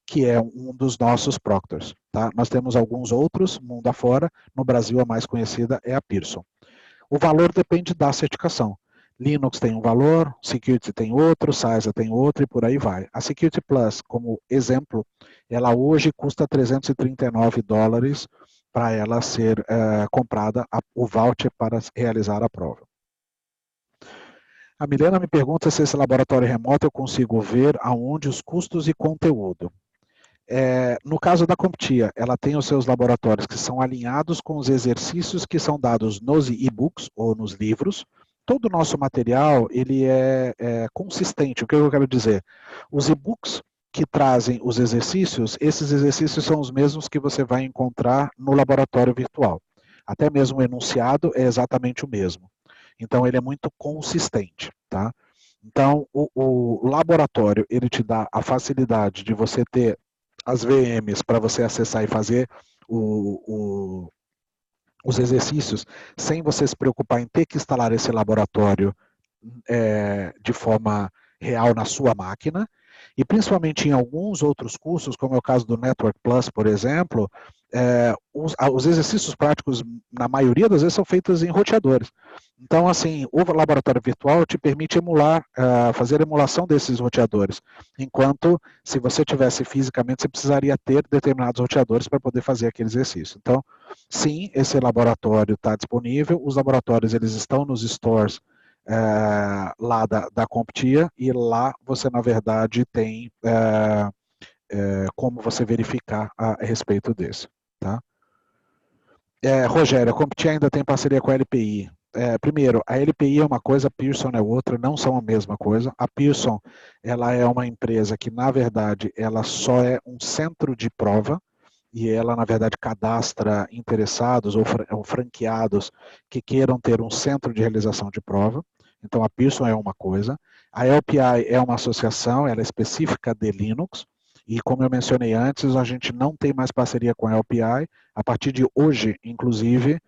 que é um dos nossos proctors. Tá? Nós temos alguns outros, mundo afora. No Brasil, a mais conhecida é a Pearson. O valor depende da certificação. Linux tem um valor, Security tem outro, SAISA tem outro e por aí vai. A Security Plus, como exemplo, ela hoje custa $339 para ela ser comprada, o voucher para realizar a prova. A Milena me pergunta se esse laboratório remoto eu consigo ver aonde os custos e conteúdo. No caso da CompTIA, ela tem os seus laboratórios que são alinhados com os exercícios que são dados nos e-books ou nos livros. Todo o nosso material ele é consistente. O que eu quero dizer? Os e-books que trazem os exercícios, esses exercícios são os mesmos que você vai encontrar no laboratório virtual. Até mesmo o enunciado é exatamente o mesmo. Então, ele é muito consistente, tá? Então, o laboratório, ele te dá a facilidade de você ter as VMs para você acessar e fazer os exercícios sem você se preocupar em ter que instalar esse laboratório de forma real na sua máquina, e principalmente em alguns outros cursos, como é o caso do Network Plus, por exemplo, os exercícios práticos, na maioria das vezes, são feitos em roteadores. Então, assim, o laboratório virtual te permite fazer emulação desses roteadores, enquanto, se você tivesse fisicamente, você precisaria ter determinados roteadores para poder fazer aquele exercício. Então, sim, esse laboratório está disponível, os laboratórios eles estão nos stores lá da CompTIA, e lá você, na verdade, tem como você verificar a respeito desse. Tá? Rogério, a CompTIA ainda tem parceria com a LPI. Primeiro, a LPI é uma coisa, a Pearson é outra, não são a mesma coisa. A Pearson, ela é uma empresa que, na verdade, ela só é um centro de prova, e ela, na verdade, cadastra interessados ou franqueados que queiram ter um centro de realização de prova. Então, a Pearson é uma coisa. A LPI é uma associação, ela é específica de Linux, e como eu mencionei antes, a gente não tem mais parceria com a LPI. A partir de hoje, inclusive,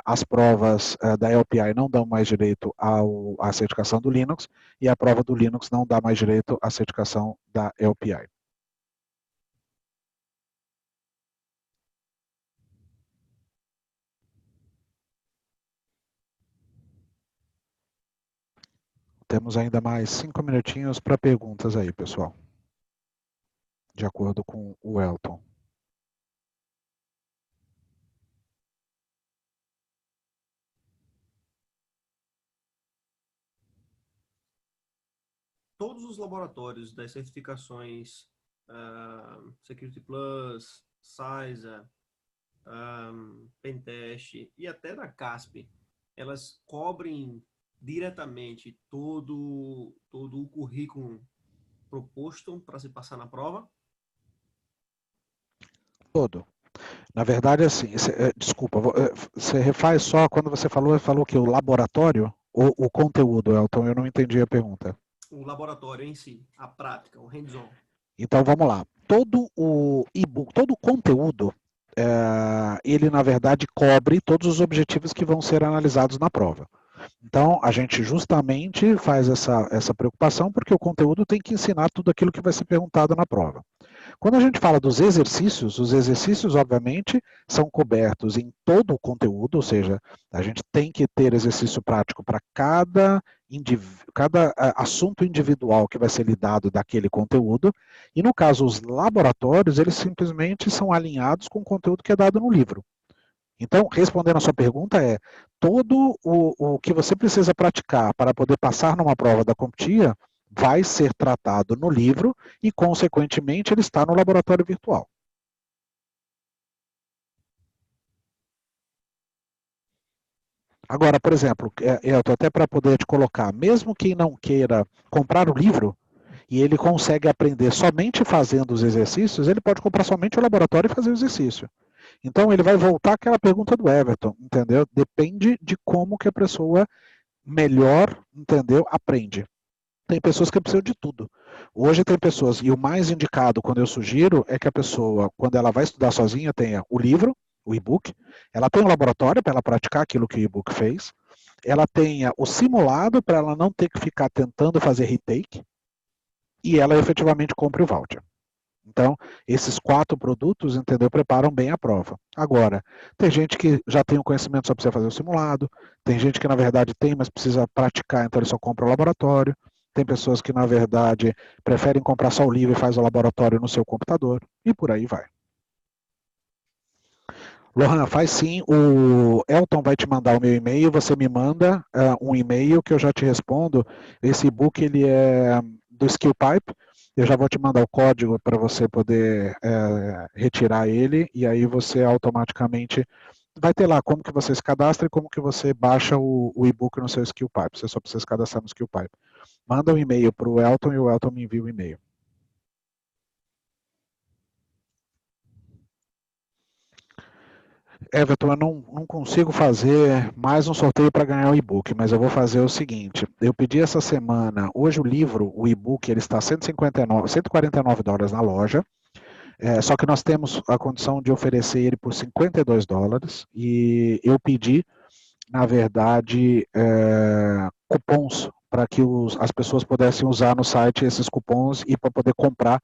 as provas da LPI não dão mais direito à certificação do Linux, e a prova do Linux não dá mais direito à certificação da LPI. Temos ainda mais 5 minutinhos para perguntas aí, pessoal. De acordo com o Elton. Todos os laboratórios das certificações Security Plus, CISA, Pentest e até da CASP, elas cobrem diretamente todo o currículo proposto para se passar na prova? Todo. Na verdade, assim, desculpa, você refaz só quando você falou que o laboratório ou o conteúdo, Elton, eu não entendi a pergunta. O laboratório em si, a prática, o hands-on. Então vamos lá. Todo o e-book, todo o conteúdo, ele na verdade cobre todos os objetivos que vão ser analisados na prova. Então, a gente justamente faz essa preocupação porque o conteúdo tem que ensinar tudo aquilo que vai ser perguntado na prova. Quando a gente fala dos exercícios, os exercícios, obviamente, são cobertos em todo o conteúdo, ou seja, a gente tem que ter exercício prático para cada assunto individual que vai ser lidado daquele conteúdo, e no caso, os laboratórios, eles simplesmente são alinhados com o conteúdo que é dado no livro. Então, respondendo a sua pergunta, todo o que você precisa praticar para poder passar numa prova da CompTIA vai ser tratado no livro e, consequentemente, ele está no laboratório virtual. Agora, por exemplo, Elton, até para poder te colocar, mesmo quem não queira comprar o livro e ele consegue aprender somente fazendo os exercícios, ele pode comprar somente o laboratório e fazer o exercício. Então, ele vai voltar àquela pergunta do Everton, entendeu? Depende de como que a pessoa melhor, entendeu? Aprende. Tem pessoas que precisam de tudo. Hoje tem pessoas, e o mais indicado quando eu sugiro é que a pessoa, quando ela vai estudar sozinha, tenha o livro, o e-book, ela tem um laboratório para ela praticar aquilo que o e-book fez, ela tenha o simulado para ela não ter que ficar tentando fazer retake, e ela efetivamente compre o voucher. Então, esses 4 produtos, entendeu, preparam bem a prova. Agora, tem gente que já tem o conhecimento, só precisa fazer o simulado, tem gente que, na verdade, tem, mas precisa praticar, então ele só compra o laboratório, tem pessoas que, na verdade, preferem comprar só o livro e faz o laboratório no seu computador, e por aí vai. Lohan, faz sim, o Elton vai te mandar o meu e-mail, você me manda um e-mail que eu já te respondo. Esse e-book, ele é do SkillPipe, eu já vou te mandar o código para você poder retirar ele, e aí você automaticamente vai ter lá como que você se cadastra e como que você baixa o e-book no seu SkillPipe, você só precisa se cadastrar no SkillPipe. Manda um e-mail para o Elton e o Elton me envia o e-mail. Everton, eu não consigo fazer mais um sorteio para ganhar o e-book, mas eu vou fazer o seguinte: eu pedi essa semana, hoje o livro, o e-book, ele está $149 na loja, só que nós temos a condição de oferecer ele por $52 e eu pedi, na verdade, cupons para que as pessoas pudessem usar no site esses cupons e para poder comprar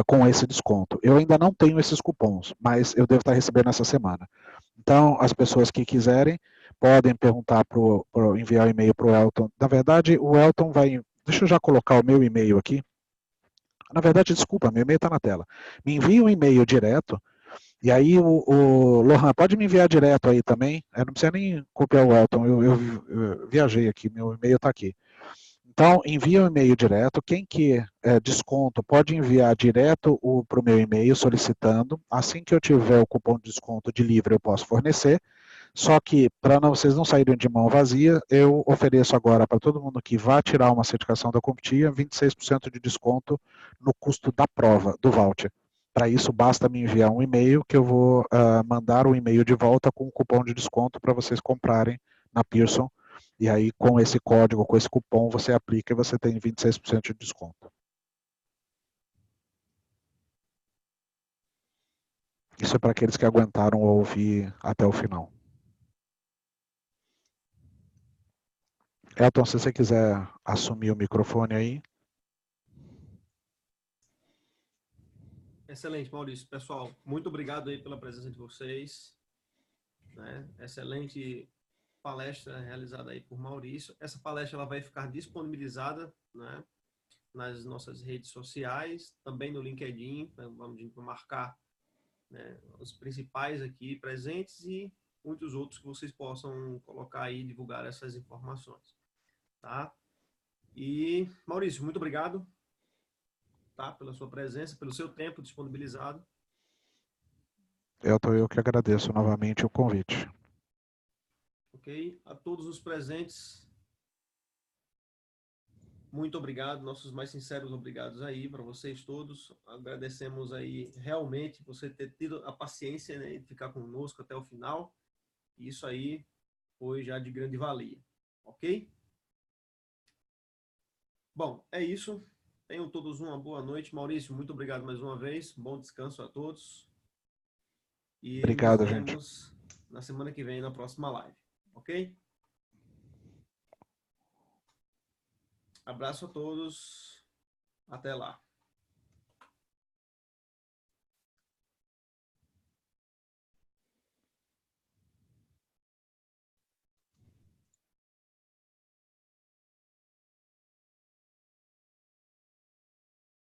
com esse desconto. Eu ainda não tenho esses cupons, mas eu devo estar recebendo essa semana. Então, as pessoas que quiserem podem perguntar enviar o e-mail para o Elton. Na verdade, o Elton vai. Deixa eu já colocar o meu e-mail aqui. Na verdade, desculpa, meu e-mail está na tela. Me envia um e-mail direto. E aí, o Lohan, pode me enviar direto aí também. Eu não precisa nem copiar o Elton. Eu viajei aqui, meu e-mail está aqui. Então, envia um e-mail direto. Quem quer desconto pode enviar direto para o meu e-mail solicitando. Assim que eu tiver o cupom de desconto de livre, eu posso fornecer. Só que, para vocês não saírem de mão vazia, eu ofereço agora para todo mundo que vá tirar uma certificação da CompTIA 26% de desconto no custo da prova, do voucher. Para isso, basta me enviar um e-mail que eu vou mandar o e-mail de volta com um cupom de desconto para vocês comprarem na Pearson. E aí, com esse código, com esse cupom, você aplica e você tem 26% de desconto. Isso é para aqueles que aguentaram ouvir até o final. Elton, se você quiser assumir o microfone aí. Excelente, Maurício. Pessoal, muito obrigado aí pela presença de vocês. Né? Excelente palestra realizada aí por Maurício. Essa palestra ela vai ficar disponibilizada, né, nas nossas redes sociais, também no LinkedIn. Vamos marcar, né, os principais aqui presentes e muitos outros que vocês possam colocar aí e divulgar essas informações. Tá? E, Maurício, muito obrigado, tá, pela sua presença, pelo seu tempo disponibilizado. Eu que agradeço novamente o convite. Ok? A todos os presentes, muito obrigado, nossos mais sinceros obrigados aí para vocês todos. Agradecemos aí realmente você ter tido a paciência, né, de ficar conosco até o final. Isso aí foi já de grande valia. Ok? Bom, é isso. Tenham todos uma boa noite. Maurício, muito obrigado mais uma vez. Bom descanso a todos. E nos Obrigado, gente. vemos na semana que vem, na próxima live. Ok? Abraço a todos. Até lá.